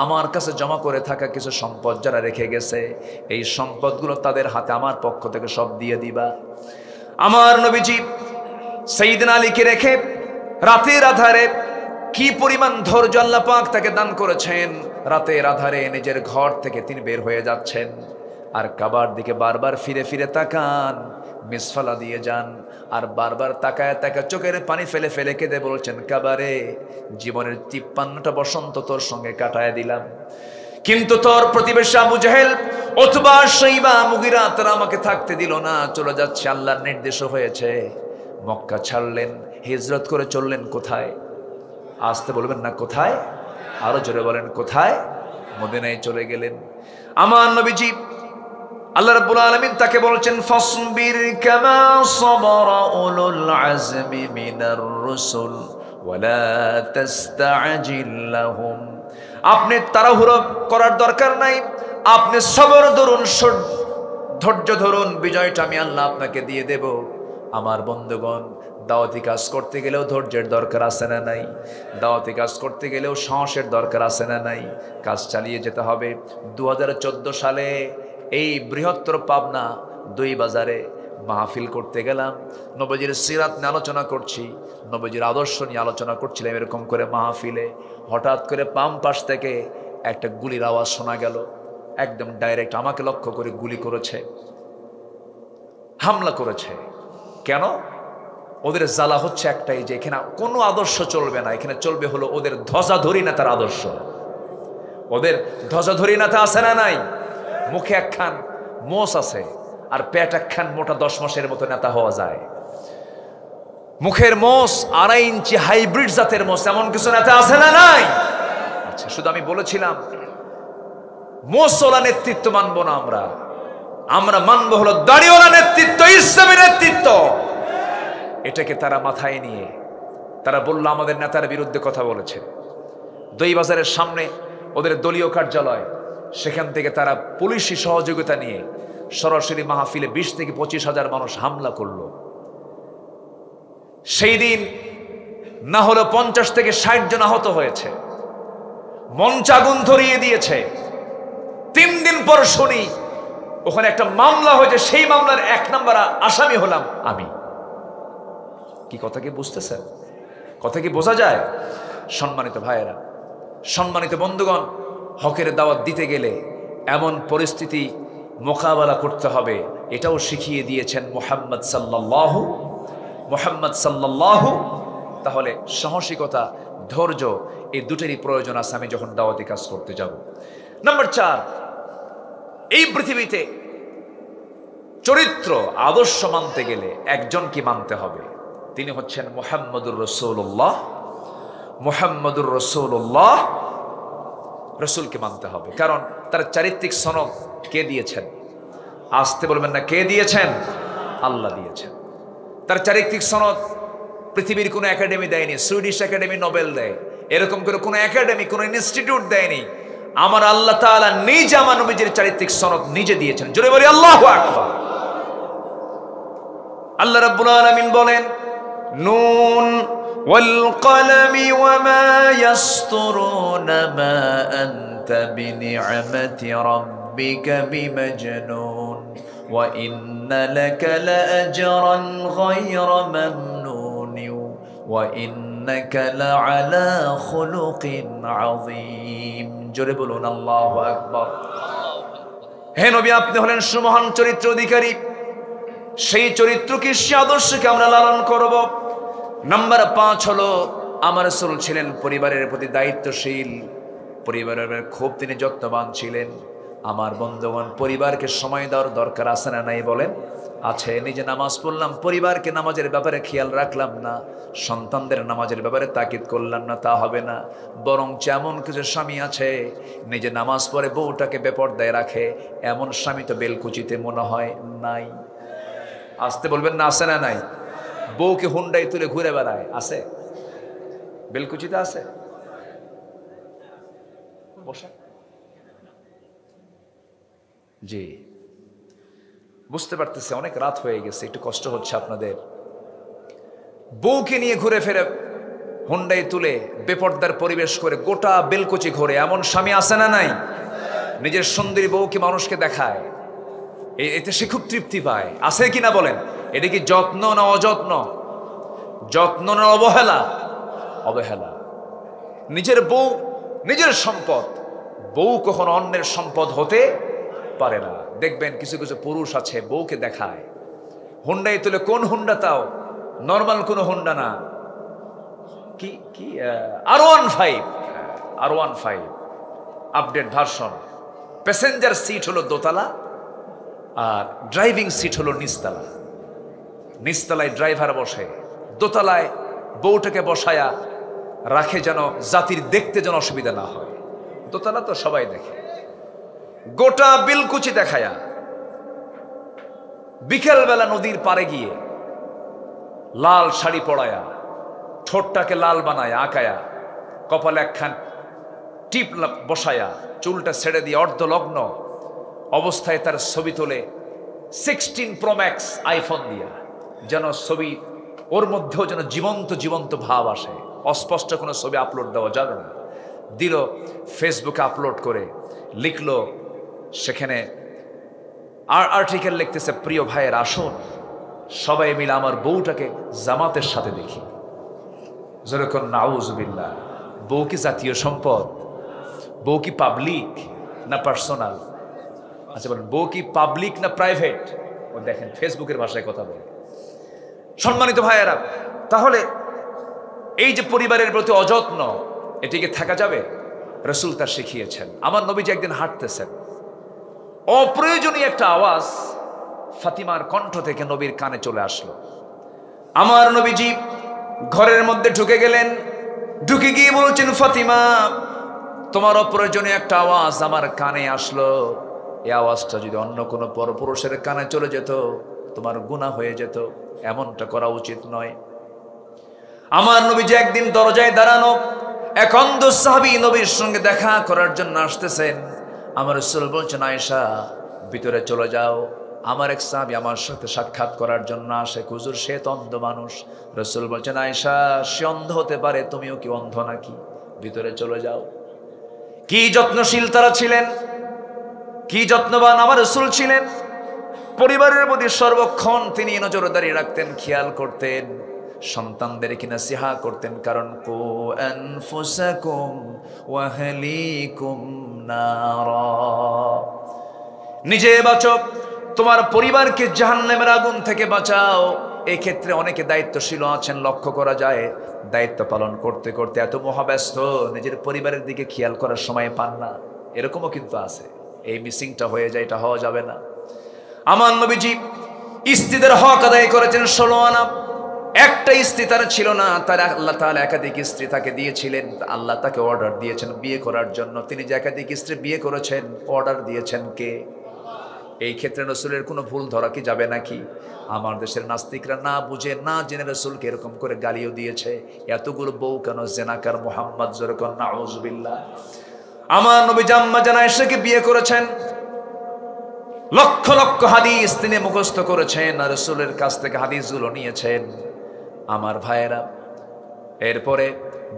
আমার কাছে জমা করে থাকা কিছু সম্পদ যারা রেখে গেছে, এই সম্পদগুলো তাদের হাতে আমার পক্ষ থেকে সব দিয়ে দিবা। আমার নবীজি সাইয়েদনা আলীকে রেখে রাতের আধারে, কি পরিমাণ ধৈর্য আল্লাহ পাক তাকে দান করেছেন, রাতের আধারে নিজের ঘর থেকে তিনি বের হয়ে যাচ্ছেন, আর কাবার দিকে বারবার ফিরে ফিরে তাকান, মিসফালা দিয়ে যান, আর বারবার তাকায় তাকায় চোখের পানি ফেলে ফেলে কেঁদে বলছেন, কাবারে, জীবনের 53টা বসন্ত তোর সঙ্গে কাটায় দিলাম, কিন্তু তোর প্রতিবেশী আবু জেহেল, উতবা, শাইবা, মুগিরা তারা আমাকে থাকতে দিল না, চলে যাচ্ছে, আল্লাহর নির্দেশ হয়েছে। মক্কা ছাড়লেন, হিজরত করে চললেন কোথায়? আসতে বলবেন না কোথায়, আরো জোরে বলেন কোথায়? মদিনায় চলে গেলেন। আমার নবীজি, আল্লাহ রাব্বুল আলামিন তাকে বলছেন, ফাসবির কামা সাবারা উলুল আজমি মিনার রুসুল ওয়ালা তাস্তাজিল লাহুম। আপনি তাড়াহুড়ো করার দরকার নাই, আপনি সবর ধরুন, ধৈর্য ধরুন, বিজয়টা আমি আল্লাহ আপনাকে দিয়ে দেব। আমার বন্ধুগণ, দাওয়াতি কাজ করতে গেলেও ধৈর্যের দরকার আছে না নাই? দাওয়াতি কাজ করতে গেলেও সাহসের দরকার আছে না নাই? কাজ চালিয়ে যেতে হবে। 2014 সালে এই বৃহত্তর পাবনা 2 বাজারে মাহফিল করতে গেলাম, নবীজির সিরাত নিয়ে আলোচনা করছি, নবীজির আদর্শ নিয়ে আলোচনা করছিলাম। এরকম করে মাহফিলে হঠাৎ করে বাম পাশ থেকে একটা গুলির আওয়াজ শোনা গেল, একদম ডাইরেক্ট আমাকে লক্ষ্য করে গুলি করেছে, হামলা করেছে। কেন? ওদের জ্বালা হচ্ছে একটাই, যে এখানে কোনো আদর্শ চলবে না, এখানে চলবে হলো ওদের ধ্বজাধরী নেতার আদর্শ। ওদের ধ্বজাধরী নেতা আছে না নাই? মুখে একখান মোষ আছে আর পেট একখান মোটা 10 মাসের মতো নেতা হওয়া যায়। মুখের মোষ 2.5 ইঞ্চি হাইব্রিড জাতের মোষ, এমন কিছু নেতা আছে না নাই? আচ্ছা, শুধু আমি বলেছিলাম মোষওয়ালা নেতৃত্ব মানবো না আমরা, আমরা মানবো হলো দাড়িওয়ালা নেতৃত্ব, ইসলামী নেতৃত্ব। এটাকে তারা মাথায় নিয়ে তারা বললো আমাদের নেতার বিরুদ্ধে কথা বলেছে। 2 বাজারের সামনে ওদের দলীয় কার্যালয়, সেখান থেকে তারা পুলিশি সহযোগিতা নিয়ে সরাসরি মাহফিলে 20 থেকে 25 হাজার মানুষ হামলা করলো। সেই দিন না হলো 50 থেকে 60 জন আহত হয়েছে, মঞ্চ আগুন ধরিয়ে দিয়েছে। 3 দিন পর শুনি ওখানে একটা মামলা হয়েছে, সেই মামলার 1 নম্বর আসামি হলাম আমি। কি কথা কি বুঝতেছেন? কথা কি বোঝা যায়? সম্মানিত ভাইয়েরা, সম্মানিত বন্ধুগণ, হকের দাওয়াত দিতে গেলে এমন পরিস্থিতি মোকাবেলা করতে হবে, এটাও শিখিয়ে দিয়েছেন মুহাম্মদ সাল্লাল্লাহু। তাহলে সাহসিকতা, ধৈর্য, এই দুটোরই প্রয়োজন আছে আমি যখন দাওয়াতি কাজ করতে যাব। নাম্বার 4, এই পৃথিবীতে চরিত্র আদর্শ মানতে গেলে একজনকে মানতে হবে, তিনি হচ্ছেন মুহাম্মদুর রাসূলুল্লাহ। মুহাম্মদুর রাসূলুল্লাহ, রাসূলকে মানতে হবে, কারণ তার চারিত্রিক সনদ কে দিয়েছেন? আসতে বলবেন না কে দিয়েছেন? আল্লাহ দিয়েছেন। তার চারিত্রিক সনদ পৃথিবীর কোনো একাডেমি দেয়নি, সুইডিশ একাডেমি নোবেল দেয়, এরকম করে কোনো একাডেমি, কোনো ইনস্টিটিউট দেয়নি। আমার আল্লাহ তাআলা নিজে আমার নবীজির চারিত্রিক সনদ নিজে দিয়েছেন। জোরে বলি আল্লাহু আকবার। আল্লাহ রাব্বুল আলামিন বলেন, নুন ওয়াল কলমি ওয়া মা ইয়াসতুরুন মা আনতা বিনি'মাতি রাব্বিকা বিমাজনুন ওয়া ইন্না লাকা লাআজরান গায়রা মামনুন ওয়া ইন্নাকা লাআলা খুলুকিন আযীম। জোরে বলুন আল্লাহু আকবার। হে নবী, আপনি হলেন সুমহান চরিত্র অধিকারী, সেই চরিত্রকে, সে আদর্শকে আমরা লালন করব। নাম্বার 5 হলো আমার রাসূল ছিলেন পরিবারের প্রতি দায়িত্বশীল, পরিবারের খুব তিনি যত্নবান ছিলেন। আমার বন্ধুগণ, পরিবারকে সময় দেওয়ার দরকার আছে না নাই বলেন? আছে। নিজে নামাজ পড়লাম, পরিবারকে নামাজের ব্যাপারে খেয়াল রাখলাম না, সন্তানদের নামাজের ব্যাপারে তাকিদ করলাম না, তা হবে না। বরং যেমন কিছু স্বামী আছে নিজে নামাজ পড়ে বউটাকে বেপরদায় রাখে, এমন স্বামী তো বেলকুচিতে মনে হয় নাই। আসতে বলবেন না আছে না নাই? বউকে হুন্ডাই তুলে ঘুরে বেড়ায়, আছে? বেলকুচিতে আছে? বসা। জি, বুঝতে পারতেছি অনেক রাত হয়ে গেছে, একটু কষ্ট হচ্ছে আপনাদের। বউকে নিয়ে ঘুরে ফেরে হুন্ডাই তুলে বেপর্দার পরিবেশ করে গোটা বেলকুচি ঘোরে, এমন স্বামী আছে না নাই? নিজের সুন্দরী বউকে মানুষকে দেখায়, এতে সে খুব তৃপ্তি পায়, আছে কিনা বলেন? এটা কি যত্ন না অযত্ন? যত্ন না অবহেলা? অবহেলা। নিজের বউ নিজের সম্পদ, বউ কখনো অন্যের সম্পদ হতে পারে না। দেখবেন কিছু কিছু পুরুষ আছে বউকে দেখায় হুন্ডাই তুলে, কোন হুন্ডা তাও নর্মাল কোনো হুন্ডা না, কি কি R15, R15 update version. Passenger seat হলো দোতলা আর ড্রাইভিং সিট হলো নিচতলা। নিচতলায় ড্রাইভার বসে, দোতলায় বউটাকে বসায়া রাখে যেন জাতির দেখতে যেন অসুবিধা না হয়। দোতলা তো সবাই দেখে। গোটা বিলকুচি দেখায়া বিকেলবেলা নদীর পাড়ে গিয়ে লাল শাড়ি পরায়া, ঠোঁটটাকে লাল বানায়া আঁকায়া, কপালে একখান টিপ বসায়া, চুলটা ছেড়ে দিয়ে অর্ধলগ্ন অবস্থায় তার ছবি তোলে 16 Pro Max আইফোন দিয়া, যেন ছবি ওর মধ্যেও যেন জীবন্ত জীবন্ত ভাব আসে। অস্পষ্ট কোনো ছবি আপলোড দেওয়া যাবে না। দিল ফেসবুকে আপলোড করে, লিখলো সেখানে আর্টিকেল লিখতেছে, প্রিয় ভাইয়ের আসুন সবাই মিলে আমার বউটাকে জামাতের সাথে দেখি। যেরকম নাউজুবিল্লাহ। বউ কি জাতীয় সম্পদ? বউ কি পাবলিক না পার্সোনাল? আচ্ছা বলেন, বউ কি পাবলিক না প্রাইভেট? ও দেখেন ফেসবুকের ভাষায় কথা বলে। সম্মানিত ভাইয়েরা, তাহলে এই যে পরিবারের প্রতি অযত্ন, এটিকে থাকা যাবে? রাসূল তা শিখিয়েছেন। আমার নবীজি একদিন হাঁটতেছেন, অপ্রয়োজনীয় একটা আওয়াজ ফাতিমার কণ্ঠ থেকে নবীর কানে চলে আসলো। আমার নবীজি ঘরের মধ্যে ঢুকে গেলেন, ঢুকে গিয়ে বলছেন, ফাতিমা তোমার অপ্রয়োজনীয় একটা আওয়াজ আমার কানে আসলো। এই আওয়াজটা যদি অন্য কোনো পরপুরুষের কানে চলে যেত তোমার গুনাহ হয়ে যেত, এমনটা করা উচিত নয়। আমার নবীজি একদিন দরজায় দাঁড়ানো এক অন্ধ সাহাবী নবীর সঙ্গে দেখা করার জন্য আসতেছেন। আমার রাসূল বলছেন, আয়েশা ভিতরে চলে যাও। আমার এক সাহাবী আমার সাথে সাক্ষাৎ করার জন্য আসে, হুজুর সে তো অন্ধ মানুষ। রাসূল বলছেন, আয়েশা সে অন্ধ হতে পারে, তুমিও কি অন্ধ নাকি? ভিতরে চলে যাও। কি যত্নশীল তারা ছিলেন, কি যত্নবান আমার রাসূল ছিলেন। পরিবারের প্রতি সর্বক্ষণ তিনি নজরদারি রাখতেন, খেয়াল করতেন, সন্তানদের কি নসিহা করতেন। কারণ কু আনফুসাকুম ওয়া আহলিকুম নারা, নিজে বাঁচো, তোমার পরিবারকে জাহান্নামের আগুন থেকে বাঁচাও। এই ক্ষেত্রে অনেকে দায়িত্বশীল আছেন, লক্ষ্য করা যায় দায়িত্ব পালন করতে করতে এত মহাব্যস্ত নিজের পরিবারের দিকে খেয়াল করার সময় পান না। এরকমও কিন্তু আছে। এই মিসিংটা হয়ে যায়, এটা হওয়া যাবে না। আমার নবীজি স্ত্রীদের হক আদায় করেছেন 16 আনা। একটা স্ত্রী তার ছিল না, তার আল্লাহ তাআলা একাধিক স্ত্রী তাকে দিয়েছিলেন। আল্লাহ তাকে অর্ডার দিয়েছেন বিয়ে করার জন্য। তিনি যে একাধিক স্ত্রী বিয়ে করেছেন, অর্ডার দিয়েছেন কে? এই ক্ষেত্রে রাসূলের কোনো ভুল ধরা কি যাবে নাকি? আমার দেশের নাস্তিকরা না বুঝে না জেনে রাসূলকে এরকম করে গালিও দিয়েছে, এতগুলো বউ কেন জেনাকার মুহাম্মদ, যেরকম নাউজুবিল্লাহ। আমার নবী আম্মা জান আয়েশাকে বিয়ে করেছেন, লক্ষ লক্ষ হাদিস তিনি মুখস্থ করেছেন আর রাসূলের কাছ থেকে হাদিসগুলো নিয়েছেন। আমার ভাইয়েরা, এরপরে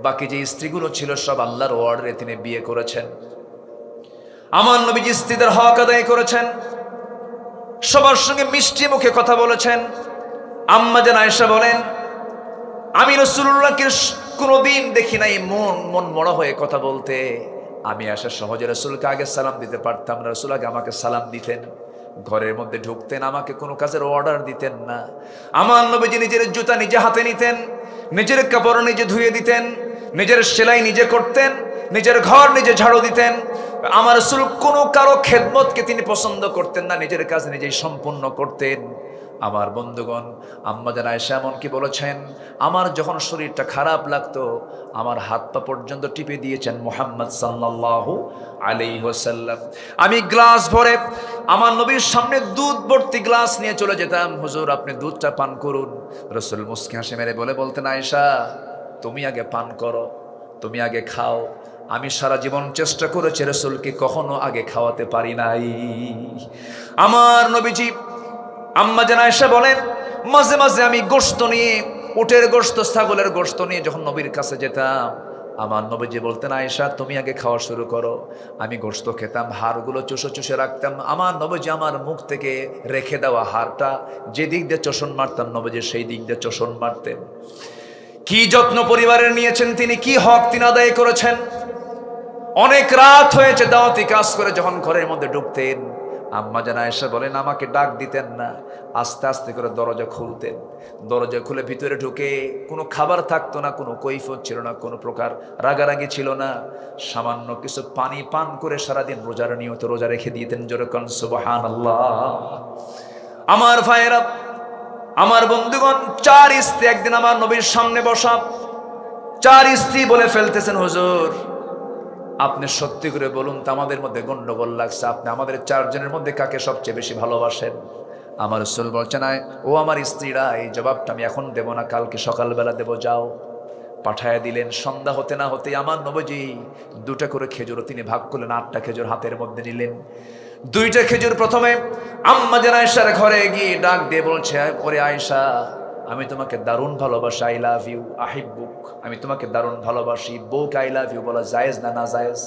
বাকি যে স্ত্রীগুলো ছিল সব আল্লাহর অর্ডারে তিনি বিয়ে করেছেন। আমার নবীজি স্ত্রীদের হক আদায় করেছেন, সবার সঙ্গে মিষ্টি মুখে কথা বলেছেন। আম্মা জান আয়েশা বলেন, আমি রাসূলুল্লাহকে কোনোদিন দেখি নাই মন মরা হয়ে কথা বলতে। আমি আসা সহজে রাসূলকে আগে সালাম দিতে পারতাম না, রাসূল আগে আমাকে সালাম দিতেন। ঘরের মধ্যে ঢুকতেন, আমাকে কোনো কাজের অর্ডার দিতেন না। আমার নবীজি নিজের জুতা নিজে হাতে নিতেন, নিজের কাপড় নিজে ধুয়ে দিতেন, নিজের সেলাই নিজে করতেন, নিজের ঘর নিজে ঝাড়ু দিতেন। আমার রাসূল কোনো কারো খেদমতকে তিনি পছন্দ করতেন না, নিজের কাজ নিজেই সম্পূর্ণ করতেন। আমার বন্ধুগণ, আম্মা জান আয়েশা এমনকি বলেছেন, আমার যখন শরীরটা খারাপ লাগতো আমার হাত পা পর্যন্ত টিপে দিয়েছেন মুহাম্মদ সাল্লাল্লাহু আলাইহি ওয়াসাল্লাম। আমি গ্লাস ভরে আমার নবীর সামনে দুধ ভর্তি গ্লাস নিয়ে চলে যেতাম, হুজুর আপনি দুধটা পান করুন। রাসূল মুস্কি হাসি মেরে বলতেন, আয়েশা তুমি আগে পান করো, তুমি আগে খাও। আমি সারা জীবন চেষ্টা করেছি রাসূলকে কখনো আগে খাওয়াতে পারি নাই। আমার নবীজি, আম্মা জান আয়েশা বলেন, মাঝে মাঝে আমি গোশত নিয়ে, উটের গোশত, ছাগলের গোশত নিয়ে যখন নবীর কাছে যেতাম, আমার নবীজি বলতেন, আয়েশা তুমি আগে খাওয়া শুরু করো। আমি গোশত খেতাম, হাড়গুলো চুষে চুষে রাখতাম। আমার নবীজি আমার মুখ থেকে রেখে দেওয়া হাড়টা যে দিক দিয়ে চোষণ মারতাম, নবীজি সেই দিক দিয়ে চোষণ মারতেন। কি যত্ন পরিবারের নিয়েছেন তিনি, কি হক তিনি আদায় করেছেন। অনেক রাত হয়েছে দাওয়াতি কাজ করে যখন ঘরের মধ্যে ঢুকতেন, আম্মা জান আয়েশা বলেন আমাকে ডাক দিতেন না, আস্তে আস্তে করে দরজা খুলতেন। দরজা খুলে ভিতরে ঢুকে কোনো খাবার থাকতো না, কোনো কৈফিয়ত ছিল না, কোনো প্রকার রাগারাগি ছিল না। সামান্য কিছু পানি পান করে সারাদিন রোজার নিয়ত রোজা রেখে দিতেন। জোরে কোন সুবহানাল্লাহ। আমার ভাইয়েরা, আমার বন্ধুগণ, 4 স্ত্রী একদিন আমার নবীর সামনে বসা। 4 স্ত্রী বলে ফেলতেছেন, হুজুর আপনি সত্যি করে বলুন তো, আমাদের মধ্যে গন্ডগোল লাগছে, আপনি আমাদের 4 জনের মধ্যে কাকে সবচেয়ে বেশি ভালোবাসেন? আমার রাসূল বলছেন, ও আমার স্ত্রীরা, এই জবাবটা আমি এখন দেব না, কালকে সকালবেলা দেব, যাও। পাঠায় দিলেন। সন্ধ্যা হতে না হতে আমার নবীজি 2টা করে খেজুর তিনি ভাগ করলেন, 8টা খেজুর হাতের মধ্যে নিলেন। 2টা খেজুর প্রথমে আম্মা জান আয়েশার ঘরে গিয়ে ডাক দিয়ে বলছে, ওরে আয়েশা, আমি তোমাকে দারুণ ভালোবাসি, আই লাভ ইউ, আহিব্বুক, আমি তোমাকে দারুণ ভালোবাসি। বউকে আই লাভ ইউ বলা জায়েজ না না জায়েজ?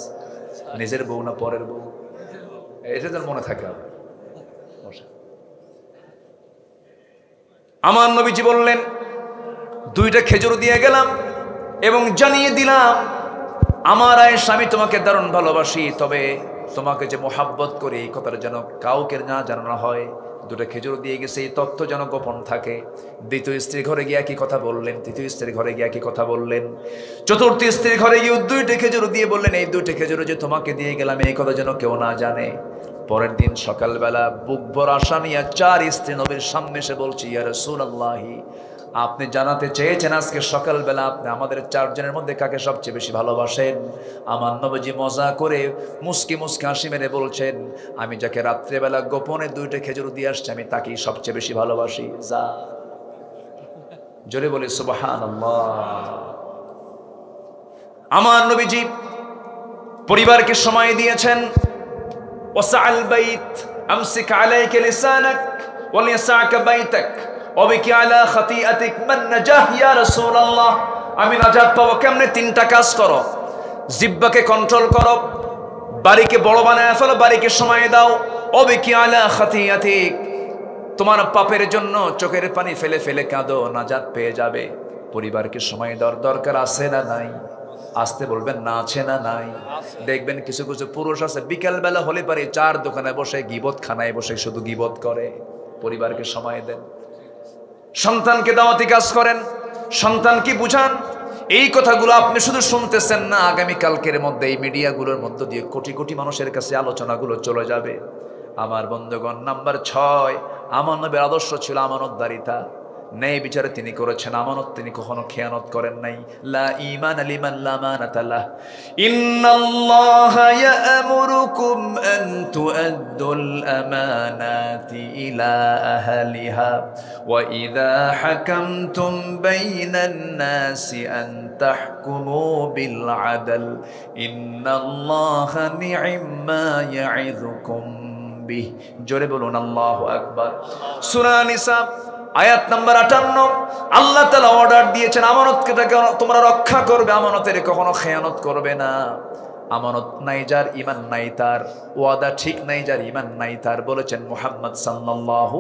নিজের বউ না পরের বউ? এটা যেন মনে থাকে। আমার নবীজি বললেন, 2টা খেজুর দিয়ে গেলাম এবং জানিয়ে দিলাম, আমার আয়েশা আমি তোমাকে দারুণ ভালোবাসি, তবে তোমাকে যে মোহাব্বত করি এই কথাটা যেন কাউকে না জানানো হয়। 2টা খেজুর দিয়ে গেছে, এই তথ্য যেন গোপন থাকে। 2য় স্ত্রীর ঘরে গিয়ে একই কথা বললেন, 3য় স্ত্রীর ঘরে গিয়ে একই কথা বললেন, 4র্থ স্ত্রীর ঘরে গিয়ে 2টা খেজুর দিয়ে বললেন, এই 2টা খেজুর যে তোমাকে দিয়ে গেলাম এই কথা যেন কেউ না জানে। পরের দিন সকালবেলা বুক ভর আশা নিয়ে 4 স্ত্রী নবীর সামনে এসে বলছি, ইয়া রাসূলুল্লাহি, আপনি জানাতে চেয়েছেন আজকে সকালবেলা আপনি আমাদের 4 জনের মধ্যে কাকে সবচেয়ে বেশি ভালোবাসেন। আমার নবীজি মজা করে মুস্কি মুস্কি হাসি মেরে বলছেন, আমি যাকে রাত্রেবেলা গোপনে 2টা খেজুর দিয়ে আসছি আমি তাকেই সবচেয়ে বেশি ভালোবাসি। যা, জোরে বলে সুবহানাল্লাহ। আমার নবীজি পরিবারকে সময় দিয়েছেন। ওয়াসাল বাইত আমসিক আলাইকা লিসানাক ওয়ালিয়াসাকা বাইতাক ওয়াবিকি আলা খাতিআতিক মান নাজাহ ইয়া রাসূলুল্লাহ। আমি নাজাত পাবো কেমনে? 3টা কাজ করো। জিহ্বাকে কন্ট্রোল করো, বাড়িকে বড় বানায় ফেলো, বাড়িকে সময় দাও। ওয়াবিকি আলা খাতিআতিক, তোমার পাপের জন্য চোখের পানি ফেলে ফেলে কাঁদো, নাজাত পেয়ে যাবে। পরিবারকে সময় দেওয়ার দরকার আছে না নাই? আসতে বলবেন না, আছে না নাই? দেখবেন কিছু কিছু পুরুষ আছে বিকেল বেলা হলে পারে 4 দোকানে বসে গীবত খানায় বসে শুধু গীবত করে। পরিবারকে সময় দেন, সন্তানকে দাওয়াতি কাজ করেন, সন্তানকে বুঝান। এই কথাগুলো আপনি শুধু শুনতেছেন না, আগামী কালকের মধ্যে এই মিডিয়াগুলোর মধ্য দিয়ে কোটি কোটি মানুষের কাছে আলোচনাগুলো চলে যাবে। আমার বন্ধুগণ, নাম্বার 6, আমার নবীর আদর্শ ছিল আমানতদারিতা। ন্যায় বিচারে তিনি করেছেন, আমানত তিনি কখনো খেয়ানত করেন নাই। লা ঈমান লিমান লা আমানাতা লাহ। ইন্নাল্লাহা ইয়া'মুরুকুম আন তু'আদ্দুল আমানাতি ইলা আহলিহা ওয়া ইযা হাকামতুম বাইনান নাসি আন তাহকুমু বিল আদল ইন্নাল্লাহা নি'মা ইয়া'ইযুকুম বিহ। জোরে বলুন আল্লাহু আকবার। সূরা নিসা আয়াত নাম্বার 58। আল্লাহ তাআলা অর্ডার দিয়েছেন আমানতকে তোমরা রক্ষা করবে, আমানতের কখনো খেয়ানত করবে না। আমানত নাই যার ঈমান নাই তার, ওয়াদা ঠিক নাই যার ঈমান নাই তার, বলেছেন মুহাম্মদ সাল্লাল্লাহু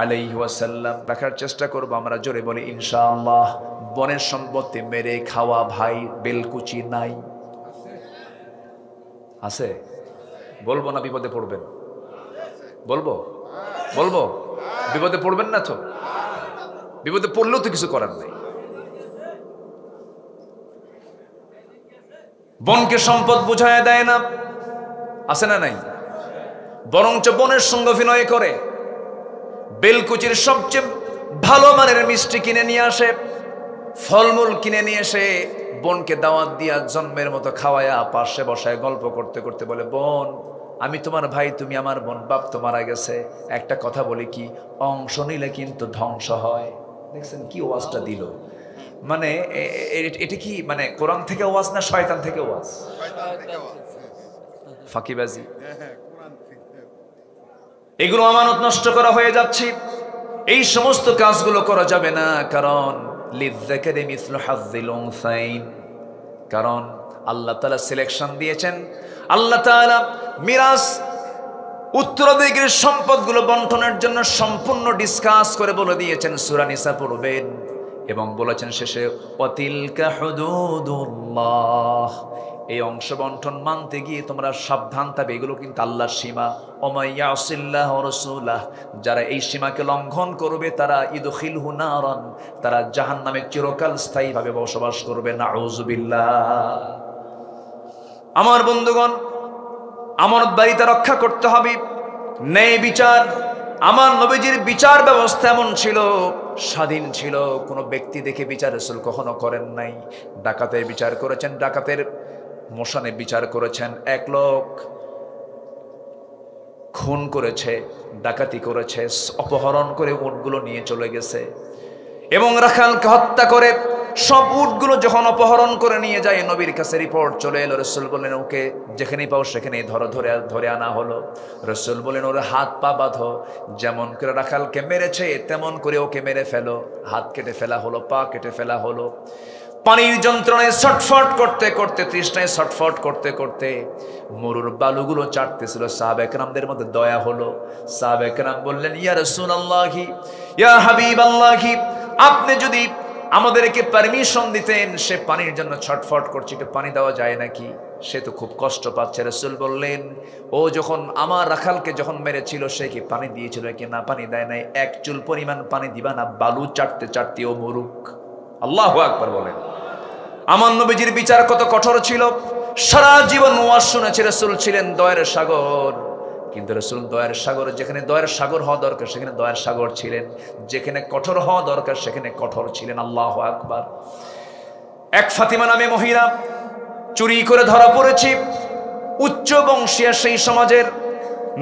আলাইহি ওয়াসাল্লাম। রাখার চেষ্টা করব আমরা, জোরে বলি ইনশাআল্লাহ। বনের সম্পত্তি মেরে খাওয়া ভাই বেলকুচি নাই? আছে? বলবো না বিপদে পড়বেন? বলবো বলবো বিপদে পড়বেন না তো? বিপদে পড়লেও তো কিছু করার নাই। বনকে সম্পদ বুঝায় দেয় না, আছে না নাই? বরঞ্চ বনের সঙ্গে অভিনয় করে, বেলকুচির সবচেয়ে ভালো মানের মিষ্টি কিনে নিয়ে আসে, ফলমূল কিনে নিয়ে এসে বোনকে দাওয়াত দিয়া জন্মের মতো খাওয়ায়া পাশে বসায় গল্প করতে করতে বলে, বোন আমি তোমার ভাই, তুমি আমার বোন, বাপ তো মারা গেছে, একটা কথা বলি কি, অংশ নিলে কিন্তু ধ্বংস হয়। দেখছেন কি ওয়াজটা দিল, মানে এটা কি মানে কোরআন থেকে ওয়াজ না শয়তান থেকে ওয়াজ? ফাঁকিবাজি, এগুলো আমানত নষ্ট করা হয়ে যাচ্ছে। এই সমস্ত কাজগুলো করা যাবে না, কারণ লিযযাকারি মিসলু হাযযিল উনসাইন, কারণ আল্লাহ তাআলা সিলেকশন দিয়েছেন। আল্লাহ তাআলা মিরাস উত্তরাধিকারের সম্পদগুলো বন্টনের জন্য সম্পূর্ণ ডিসকাস করে বলে দিয়েছেন, সূরা নিসা পড়বেন, এবং বলেছেন শেষে ওয়াতিলকা হুদুদুল্লাহ, এই অংশ বন্টন মানতে গিয়ে তোমরা সাবধান থাকবে, এগুলো কিন্তু আল্লাহর সীমা। ওমাই ইয়াসিল্লাহ ওয়া রাসূলাহ, যারা এই সীমাকে লঙ্ঘন করবে তারা ইদখিলহু নারান, তারা জাহান্নামে চিরকাল স্থায়ীভাবে বসবাস করবে। নাউযুবিল্লাহ। আমার বন্ধুগণ, আমানত বাড়িতে রক্ষা করতে হবে। ন্যায় বিচার, আমার নবীজির বিচার ব্যবস্থা এমন ছিল, স্বাধীন ছিল, কোনো ব্যক্তি দেখে বিচার রাসূল কখনো করেন নাই। ডাকাতের বিচার করেছেন, ডাকাতের মোশানে বিচার করেছেন। এক লোক খুন করেছে, ডাকাতি করেছে, অপহরণ করে উটগুলো নিয়ে চলে গেছে, এবং রাখালকে হত্যা করে সব উটগুলো যখন অপহরণ করে নিয়ে যায়, নবীর কাছে রিপোর্ট চলে এলো। রাসূল বললেন, ওকে যেখানেই পাও সেখানেই ধরে আনা হলো। রাসূল বললেন, ওর হাত পা বাঁধো, যেমন করে রাখালকে মেরেছে তেমন করে ওকে মেরে ফেলো। হাত কেটে ফেলা হলো, পা কেটে ফেলা হলো। পানির যন্ত্রণায় ছটফট করতে করতে, তৃষ্ণায় ছটফট করতে করতে মরুর বালুগুলো চাটতেছিল। সাহাবায়ে কেরামদের মধ্যে দয়া হলো। সাহাবায়ে কেরাম বললেন, ইয়া রাসূলুল্লাহি, ইয়া হাবিবাল্লাহি, আপনি যদি আমাদেরকে পারমিশন দিতেন, সে পানির জন্য ছটফট করছে, একটু পানি দেওয়া যায় নাকি, সে তো খুব কষ্ট পাচ্ছে। রাসূল বললেন, ও যখন আমার রাখালকে যখন মেরেছিল সে কি পানি দিয়েছিল কি? না, পানি দেয় নাই। এক চুল পরিমাণ পানি দিবা না, বালু চাটতে চাটতে ও মরুক। আল্লাহু আকবার বলেন। আমার নবীজির বিচার কত কঠোর ছিল। সারা জীবন ওয়াজ শুনেছে, রাসূল ছিলেন দয়ার সাগর, কিন্তু রাসূল দয়ার সাগর, যেখানে দয়ার সাগর হওয়া দরকার সেখানে দয়ার সাগর ছিলেন, যেখানে কঠোর হওয়া দরকার সেখানে কঠোর ছিলেন। আল্লাহু আকবার। এক ফাতিমা নামে মহিলা চুরি করে ধরা পড়েছে, উচ্চ বংশীয় সেই সমাজের।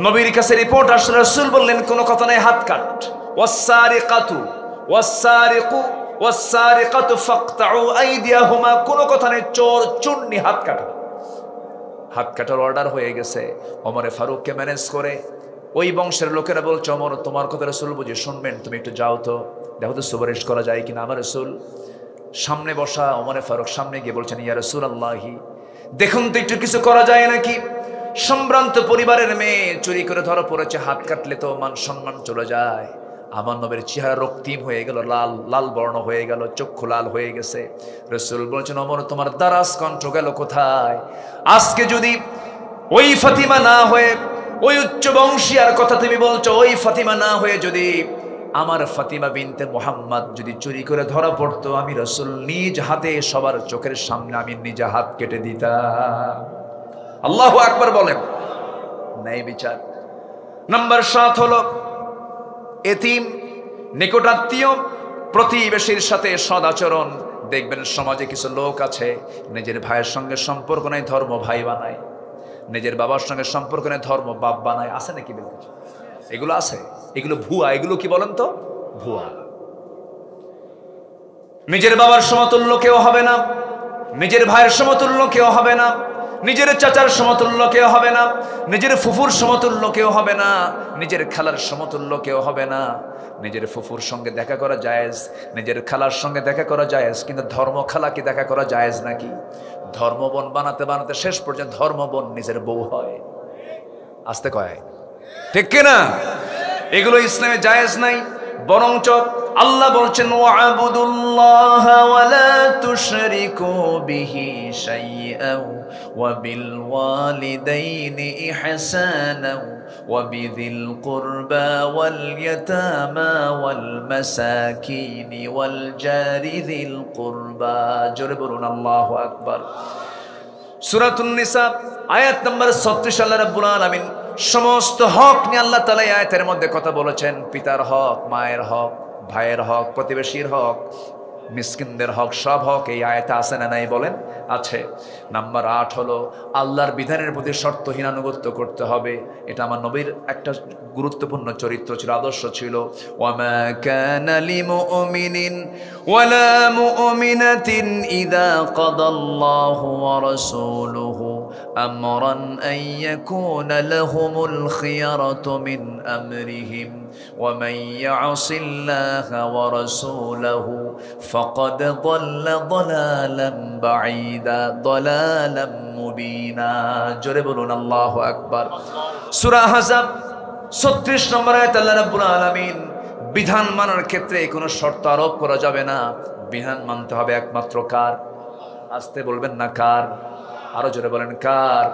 নবীর কাছে রিপোর্ট আসলে, রাসূল বললেন, কোনো কথা নাই, হাত কাট। ওয়াসসারিকাতু ওয়াসসারিকু ওয়াসসারিকাতু ফাকতাউ আইদিয়াহুমা, কোনো কথা নেই, চোর চুন্নি হাত কাটো। হাত কাটার অর্ডার হয়ে গেছে। ওমরে ফারুককে ম্যানেজ করে ওই বংশের লোকেরা বলছে, ওমর তোমার কথা রাসূল বুঝে শুনবেন, তুমি একটু যাও তো, দেখো তো সুপারিশ করা যায় কিনা। আমার রাসূল সামনে বসা, ওমরে ফারুক সামনে গিয়ে বলছেন, ইয়া রাসূলুল্লাহি, দেখুন তো একটু কিছু করা যায় নাকি। সম্ভ্রান্ত পরিবারের মেয়ে চুরি করে ধরা পড়েছে, হাত কাটলে তো মান সম্মান চলে যায়। আমার নবীর চেহারা রক্তিম হয়ে গেল, লাল বর্ণ হয়ে গেল, চক্ষু লাল হয়ে গেছে। রাসূল বলছেন, ওমর তোমার দারাজ কণ্ঠ গেল কোথায়? আজকে যদি ওই ফাতিমা না হয়ে, ওই উচ্চ বংশীয়ার কথা তুমি বলছো, ওই ফাতিমা না হয়ে যদি আমার ফাতিমা বিনতে মুহাম্মদ যদি চুরি করে ধরা পড়তো, আমি রাসূল নিজ হাতে সবার চোখের সামনে আমি নিজে হাত কেটে দিতাম। আল্লাহু আকবার বলেন। ন্যায় বিচার। নাম্বার 7 হলো এতিম, নিকটাত্মীয়, প্রতিবেশীর সাথে সদাচরণ। দেখবেন সমাজে কিছু লোক আছে, নিজের ভাইয়ের সঙ্গে সম্পর্ক নাই, ধর্ম ভাই বানায়, নিজের বাবার সঙ্গে সম্পর্ক নেই, ধর্ম বাপ বানায়। আছে নাকি? এগুলো আছে, এগুলো ভুয়া। এগুলো কি বলেন তো? ভুয়া। নিজের বাবার সমতুল্য কেউ হবে না, নিজের ভাইয়ের সমতুল্য কেউ হবে না, নিজের চাচার সমতুল্য কেউ হবে না, নিজের ফুফুর সমতুল্য কেউ হবে না, নিজের খালার সমতুল্য কেউ হবে না। নিজের ফুফুর সঙ্গে দেখা করা জায়েজ, নিজের খালার সঙ্গে দেখা করা জায়েজ, কিন্তু ধর্ম খালাকে দেখা করা জায়েজ নাকি? ধর্মবোন বানাতে বানাতে শেষ পর্যন্ত ধর্মবোন নিজের বউ হয়। আসতে কয় ঠিক কিনা? এগুলো ইসলামে জায়েজ নাই। বরঞ্চ আল্লাহ বলছেন, ওয়া'বুদুল্লাহা ওয়া লা তুশরিকু বিহি শাইআন ওয়া বিল ওয়ালিদাইনি ইহসানান ওয়া বিযিল কুরবা ওয়াল ইয়াতামা ওয়াল মাসাকিনি ওয়াল জারি যিল কুরবা। জোরে বলুন আল্লাহু আকবার। সূরাতুন নিসা আয়াত নম্বর 36 আল্লাহ রাব্বুল আলামিন সমস্ত হক নিয়ে আল্লাহ তাআলা এই আয়াতের মধ্যে কথা বলেছেন। পিতার হক, মায়ের হক, ভাইয়ের হক, প্রতিবেশীর হক, মিসকিনদের হক, সব হক এই আয়াতে আছে না নাই বলেন? আছে। নাম্বার 8 হলো আল্লাহর বিধানের প্রতি শর্তহীন আনুগত্য করতে হবে। এটা আমার নবীর একটা গুরুত্বপূর্ণ চরিত্র ছিল, আদর্শ ছিল। ওয়ামা কানা লিমুমিনিন ওয়ালা মুমিনাতিন ইযা কাদাল্লাহু ওয়া রাসূলুহু আমরান আন ইয়াকুনা লাহুমুল খিয়ারাতু মিন আমরিহিম ওয়া মান ইয়াসিল্লাহা ওয়া রাসূলুহু ফাকাদ দাল্লা দালালান বাঈদা দালালান মুবিনা। জোরে বলুন আল্লাহু আকবার। সূরা আহজাব 36 নম্বর আয়াতে আল্লাহ রাব্বুল আলামিন বিধান মানার ক্ষেত্রে কোনো শর্ত আরোপ করা যাবে না। বিধান মানতে হবে একমাত্র কার? আসতে বলবেন না কার? আরো জোরে বলেন কার?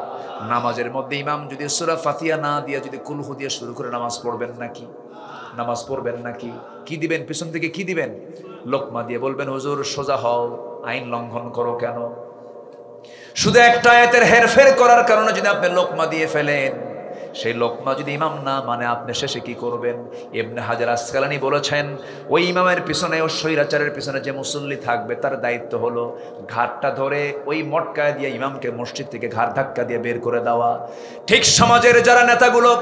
নামাজের মধ্যে ইমাম যদি সূরা ফাতিহা না দিয়ে যদি কুলহু দিয়ে শুরু করে নামাজ পড়বেন নাকি? নামাজ পড়বেন নাকি? কি দিবেন পিছন থেকে? কি দিবেন? লোকমা দিয়ে বলবেন হুজুর সোজা হও, আইন লঙ্ঘন করো কেন? শুধু একটা আয়াতের হেরফের করার কারণে যদি আপনি লোকমা দিয়ে ফেলেন, সেই লোকমা যদি ইমাম না মানে আপনি শেষে কি করবেন? ইবনে হাজার আসকালানী বলেছেন ওই ইমামের পিছনে, ওই স্বৈরাচারের পিছনে যে মুসল্লি থাকবে তার দায়িত্ব হলো ঘাটটা ধরে ওই মটকায় দিয়ে ইমামকে মসজিদ থেকে ঘাট ধাক্কা দিয়ে বের করে দেওয়া। ঠিক সমাজের যারা নেতাগুলো,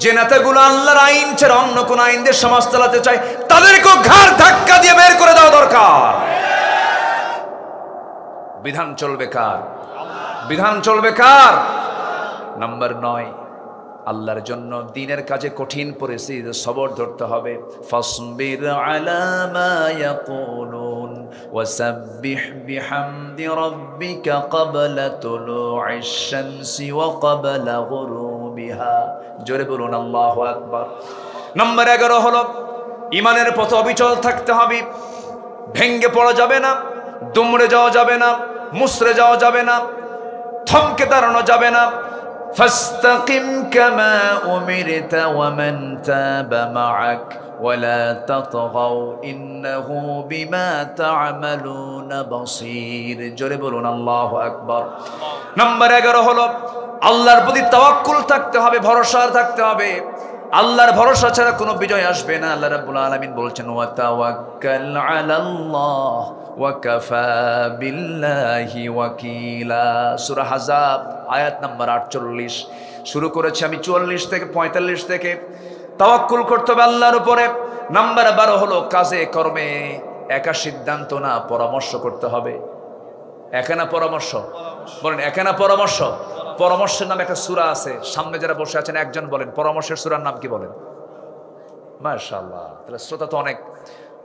যে নেতাগুলো আল্লাহর আইন ছাড়া অন্য কোন আইন দিয়ে সমাজ চালাতে চায়, তাদেরকেও ঘাট ধাক্কা দিয়ে বের করে দেওয়া দরকার। বিধান চলবে কার? বিধান চলবে কার? নাম্বার 9, আল্লাহর জন্য দ্বীনের কাজে কঠিন পরিস্থিতিতে সবর ধরতে হবে। ফাসবির আলা মা ইয়াকুলুন ওয়াসাব্বিহ বিহামদি রাব্বিকা ক্বাবলা তুলুইশ শামসি ওয়া ক্বাবলা গুরুবিহা। জোরে বলুন আল্লাহু আকবার। নাম্বার 11 হলো ঈমানের পথে অবিচল থাকতে হবে। ভেঙ্গে পড়া যাবে না, দুমড়ে যাওয়া যাবে না, মুসরে যাওয়া যাবে না, থমকে দাঁড়ানো যাবে না। ফাস্তাকিম কামা উমিরতা ওয়া মান তাবা মাআক ওয়া লা তাতগাও ইন্নাহু বিমা তা'মালুনা বাসীর। জোরে বলুন আল্লাহু আকবার। নাম্বার 11 হলো আল্লাহর প্রতি তাওয়াক্কুল থাকতে হবে, ভরসা থাকতে হবে। আল্লাহর ভরসা ছাড়া কোনো বিজয় আসবে না। আল্লাহ রাব্বুল আলামিন বলছেন ওয়া তাওয়াক্কাল আলাল্লাহ ওয়া কাফা বিল্লাহি ওয়াকিলা। সূরা আহজাব আয়াত নাম্বার 48। শুরু করেছি আমি 44 থেকে 45 থেকে। তাওয়াক্কুল করতে হবে আল্লাহর উপরে। নাম্বার 12 হলো কাজে কর্মে একা সিদ্ধান্ত না, পরামর্শ করতে হবে। একা না পরামর্শ? বলেন একা না পরামর্শ? পরামর্শের নামে একটা সূরা আছে, সামনে যারা বসে আছেন একজন বলেন পরামর্শের সূরার নাম কি বলেন? মাশাআল্লাহ, তাহলে শ্রোতা তো অনেক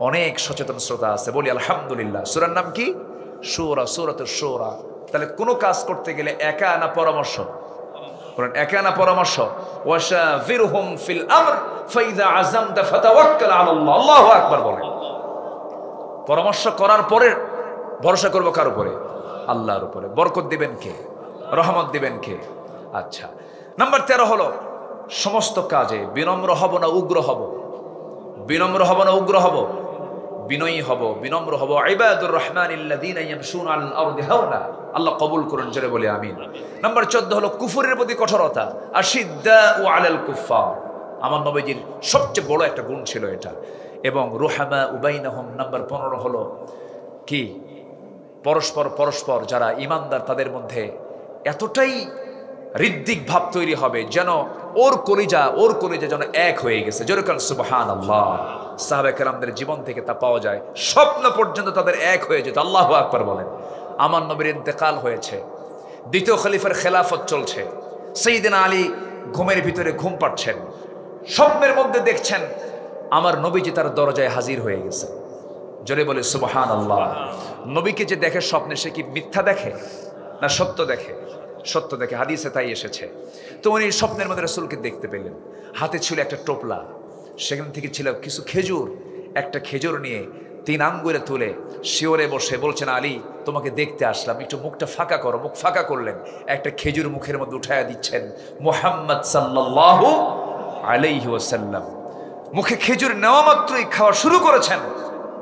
অনেক সচেতন শ্রোতা আছে, বলি আলহামদুলিল্লাহ। সূরার নাম কি? সূরা, সূরাতুশ শূরা। তাহলে কোনো কাজ করতে গেলে একা না পরামর্শ? বলেন একা না পরামর্শ? ওয়াশাভিরহুম ফিল আমর ফাইযা আযামতা ফাতাওয়াক্কাল আলাল্লাহ। আল্লাহু আকবার বলেন। পরামর্শ করার পরে ভরসা করব কার উপরে? আল্লাহর উপরে। বরকত দিবেন কে? রহমত দিবেন কে? আচ্ছা, নাম্বার 13 হলো সমস্ত কাজে বিনম্র হব না উগ্র হব? বিনম্র হব না উগ্র হব? বিনয়ী হব, বিনম্র হব। ইবাদুর রহমানিল্লাযীনা ইয়ামশুনা আলাল আরদি হাওনা। আল্লাহ কবুল করুন, জোরে বলি আমিন। নাম্বার 14 হলো কুফরের প্রতি কঠোরতা। আশিদ্দাউ আলাল কুফফার। আমার নবীজির সবচেয়ে বড় একটা গুণ ছিল এটা। এবং রুহামা উবাইনাহুম। নাম্বার 15 হলো কি? পরস্পর যারা ঈমানদার তাদের মধ্যে এতটাই হৃদ্দিক ভাব তৈরি হবে যেন ওর কলিজা যেন এক হয়ে গেছে। যেরকম সুবহানাল্লাহ। সাহাবায়ে কেরামদের জীবন থেকে তা পাওয়া যায়। স্বপ্ন পর্যন্ত তাদের এক হয়ে যেত। আল্লাহু আকবার বলেন। আমার নবীর ইন্তেকাল হয়েছে, দ্বিতীয় খলিফার খেলাফত চলছে, সাইয়েদনা আলী ঘুমের ভিতরে ঘুম পাচ্ছেন, স্বপ্নের মধ্যে দেখছেন আমার নবীজি তার দরজায় হাজির হয়ে গেছে। জোরে বলে সুবহানাল্লাহ। নবীকে যে দেখে স্বপ্নে, সে কি মিথ্যা দেখে না সত্য দেখে? সত্য দেখে, হাদিসে তাই এসেছে। তো উনি স্বপ্নের মধ্যে রাসূলকে দেখতে পেলেন। হাতে ছিল একটা টোপলা, সেখান থেকে ছিল কিছু খেজুর। একটা খেজুর নিয়ে 3 আঙ্গুলে তুলে শিওরে বসে বলছেন, আলী তোমাকে দেখতে আসলাম, একটু মুখটা ফাঁকা করো। মুখ ফাঁকা করলেন, একটা খেজুর মুখের মধ্যে উঠায়া দিচ্ছেন। মুহাম্মদ সাল্লাল্লাহু আলাইহি ওয়াসাল্লাম মুখে খেজুর নেওয়া মাত্রই খাওয়া শুরু করেছেন।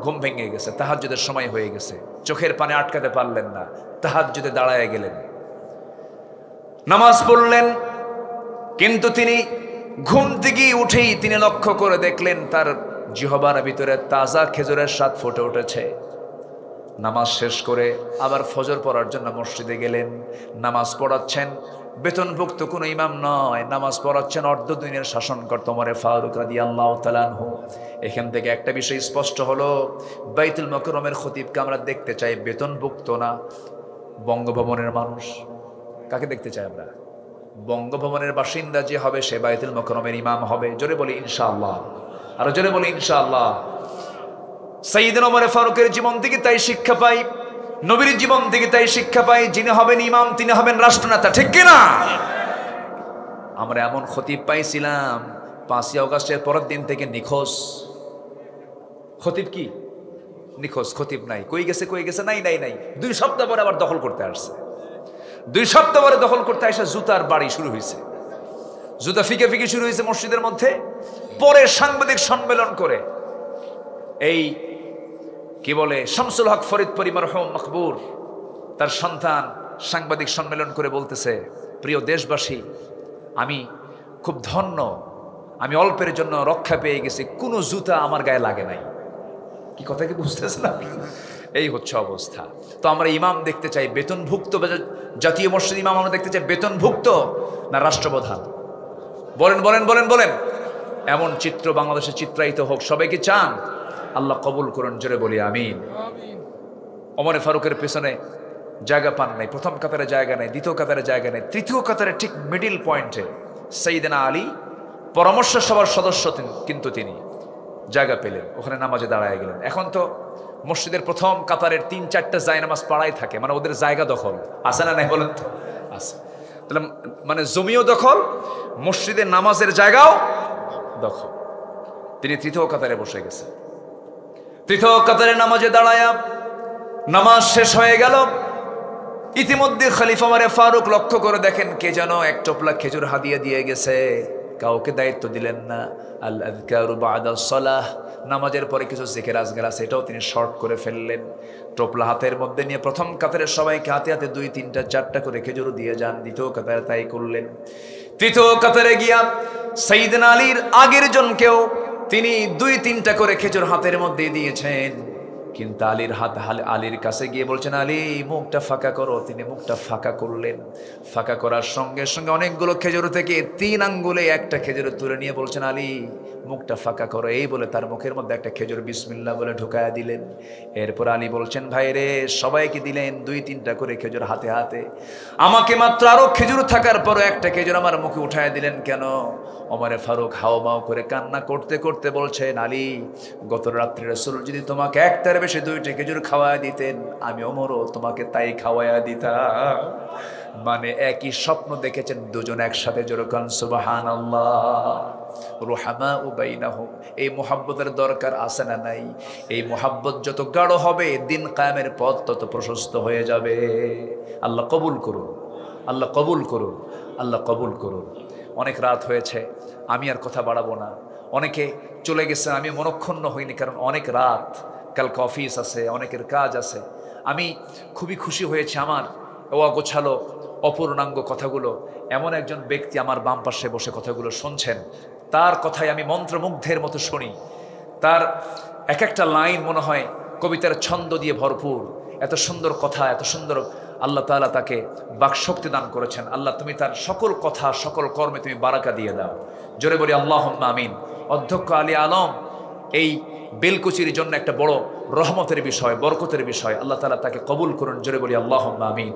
ঘুম ভেঙে গেছে, তাহাজ্জুদের সময় হয়ে গেছে, চোখের পানি আটকাতে পারলেন না, তাহাজ্জুদে দাঁড়ায় গেলেন, নামাজ পড়লেন। কিন্তু তিনি ঘুম থেকে উঠেই তিনি লক্ষ্য করে দেখলেন তার জিহবার ভিতরে তাজা খেজুরের স্বাদ ফুটে উঠেছে। নামাজ শেষ করে আবার ফজর পড়ার জন্য মসজিদে গেলেন। নামাজ পড়াচ্ছেন বেতনভুক্ত কোনো ইমাম নয়, নামাজ পড়াচ্ছেন অর্ধদিনের শাসনকর্তা ওমরে ফারুক রাদিয়াল্লাহু তাআলা আনহু। এখান থেকে একটা বিষয় স্পষ্ট হলো, বাইতুল মুকাররমের খতিবকে আমরা দেখতে চাই বেতনভুক্ত না, বঙ্গভবনের মানুষ। কাকে দেখতে চাই আমরা? বঙ্গভবনের বাসিন্দা যে হবে সে বাইতুল মুকাররমের ইমাম হবে। জোরে বলি ইনশাআল্লাহ, আরো জোরে বলি ইনশাআল্লাহ। সাইয়েদনা ওমর ফারুকের জীবন থেকে তাই শিক্ষা পাই, নবীর জীবন থেকে তাই শিক্ষা পাই, যিনি হবেন ইমাম তিনি হবেন রাষ্ট্রনেতা, ঠিক কিনা? আমরা এমন খতিব পাইছিলাম 5ই আগস্টের পরের দিন থেকে নিখোঁজ। খতিব কি নিখোঁজ, খতিব নাই, কই গেছে নাই 2 সপ্তাহ পরে আবার দখল করতে আসছে। 2 সপ্তাহ পরে দখল করতে আসে জুতার বাড়ি শুরু হয়েছে, জুতা ফিকে শুরু হয়েছে মসজিদের মধ্যে। পরে সাংবাদিক সম্মেলন করে এই কি বলে শামসুল হক ফরিদপুরি মরহুম মকবুর তার সন্তান সাংবাদিক সম্মেলন করে বলতেছে, প্রিয় দেশবাসী, আমি খুব ধন্য, আমি অল্পের জন্য রক্ষা পেয়ে গেছি, কোনো জুতা আমার গায়ে লাগে নাই। কি কথা কি বুঝতেছেন? এই হচ্ছে অবস্থা। তো আমরা ইমাম দেখতে চাই বেতনভুক্ত, জাতীয় মসজিদ ইমাম আমরা দেখতে চাই বেতনভুক্ত না রাষ্ট্রপ্রধান? বলেন। এমন চিত্র বাংলাদেশে চিত্রায়িত হোক, সবাই কি চান? আল্লাহ কবুল করুন, জোরে বলি আমিন। ওমর ফারুকের পেছনে জায়গা পান নাই, প্রথম কাতারে জায়গা নেই, দ্বিতীয় কাতারে জায়গা নেই, তৃতীয় কাতারে ঠিক মিডিল পয়েন্টে সাইয়েদনা আলী পরামর্শ সভার সদস্য কিন্তু তিনি জায়গা পেলেন, ওখানে নামাজে দাঁড়ায় গেলেন। এখন তো মসজিদের প্রথম কাতারের 3-4টা জায়নামাজ পাড়াই থাকে, মানে ওদের জায়গা দখল আছে না নাই বলেন তো? আছে। তাহলে মানে জমিও দখল, মসজিদের নামাজের জায়গাও দখল। তিনি তৃতীয় কাতারে বসে গেছেন। তৃতীয় কাতারে নামাজে দাঁড়ায়া নামাজ শেষ হয়ে গেল। ইতিমধ্যে খলিফা ওমর ফারুক লক্ষ্য করে দেখেন কে যেন এক টোপলা খেজুর হাদিয়া দিয়ে গেছে, কাউকে দায়িত্ব দিলেন না। আল আযকারু বা'দা সালাহ, নামাজের পরে কিছু জিকির আজকার আছে, এটাও তিনি শর্ট করে ফেললেন। টোপলা হাতের মধ্যে নিয়ে প্রথম কাতারের সবাইকে হাতে হাতে 2, 3, 4টা করে খেজুর দিয়ে যান। দ্বিতীয় কাতারে তাই করলেন। তৃতীয় কাতারে গিয়া সাইয়েদনা আলীর আগের জনকেও তিনি 2-3টা করে খেজুর হাতের মধ্যে দিয়েছেন। কিন্তু আলীর কাছে গিয়ে বলছেন, আলী মুখটা ফাঁকা করো। তিনি মুখটা ফাঁকা করলেন। ফাঁকা করার সঙ্গে সঙ্গে অনেকগুলো খেজুর থেকে 3 আঙ্গুলে একটা খেজুর তুলে নিয়ে বলছেন, আলী মুখটা ফাঁকা করো। এই বলে তার মুখের মধ্যে একটা খেজুর বিসমিল্লাহ বলে ঢুকায়া দিলেন। এরপর আলী বলছেন, ভাই রে, সবাইকে দিলেন 2-3টা করে খেজুর হাতে হাতে, আমাকে মাত্র আরো খেজুর থাকার পরও একটা খেজুর আমার মুখে উঠায় দিলেন কেন? ওমর ফারুক হাওমাও করে কান্না করতে করতে বলছেন, আলী গত রাত্রে রাসূল যদি তোমাকে একটার বেশি 2টা খেজুর খাওয়ায় দিতেন, আমি ওমরও তোমাকে তাই খাওয়ায়া দিতাম। মানে একই স্বপ্ন দেখেছেন দুজন একসাথে, যেরকম সুবহানাল্লাহ। রুহামাউ বাইনাহুম, এই মুহাব্বতের দরকার আছে না নাই? এই মুহাব্বত যত গাঢ় হবে দিন কায়েমের পথ তত প্রশস্ত হয়ে যাবে। আল্লাহ কবুল করুন, আল্লাহ কবুল করুন, আল্লাহ কবুল করুন। অনেক রাত হয়েছে, আমি আর কথা বাড়াবো না। অনেকে চলে গেছে, আমি মনক্ষুণ্ণ হইনি, কারণ অনেক রাত, কালকে অফিস আছে, অনেকের কাজ আছে। আমি খুবই খুশি হয়েছি আমার অগোছালো অপূর্ণাঙ্গ কথাগুলো এমন একজন ব্যক্তি আমার বাম পাশে বসে কথাগুলো শুনছেন, তার কথাই আমি মন্ত্রমুগ্ধের মতো শুনি। তার এক একটা লাইন মনে হয় কবিতার ছন্দ দিয়ে ভরপুর। এত সুন্দর কথা, এত সুন্দর আল্লাহ তাআলা তাকে বাকশক্তি দান করেছেন। আল্লাহ তুমি তার সকল কথা সকল কর্মে তুমি বারাকা দিয়ে দাও। জোরে বলি আল্লাহুম্মা আমিন। অধ্যক্ষ আলী আলম এই বেলকুচির জন্য একটা বড় রহমতের বিষয়, বরকতের বিষয়। আল্লাহ তাআলা তাকে কবুল করুন। জোরে বলি আল্লাহুম্মা আমিন।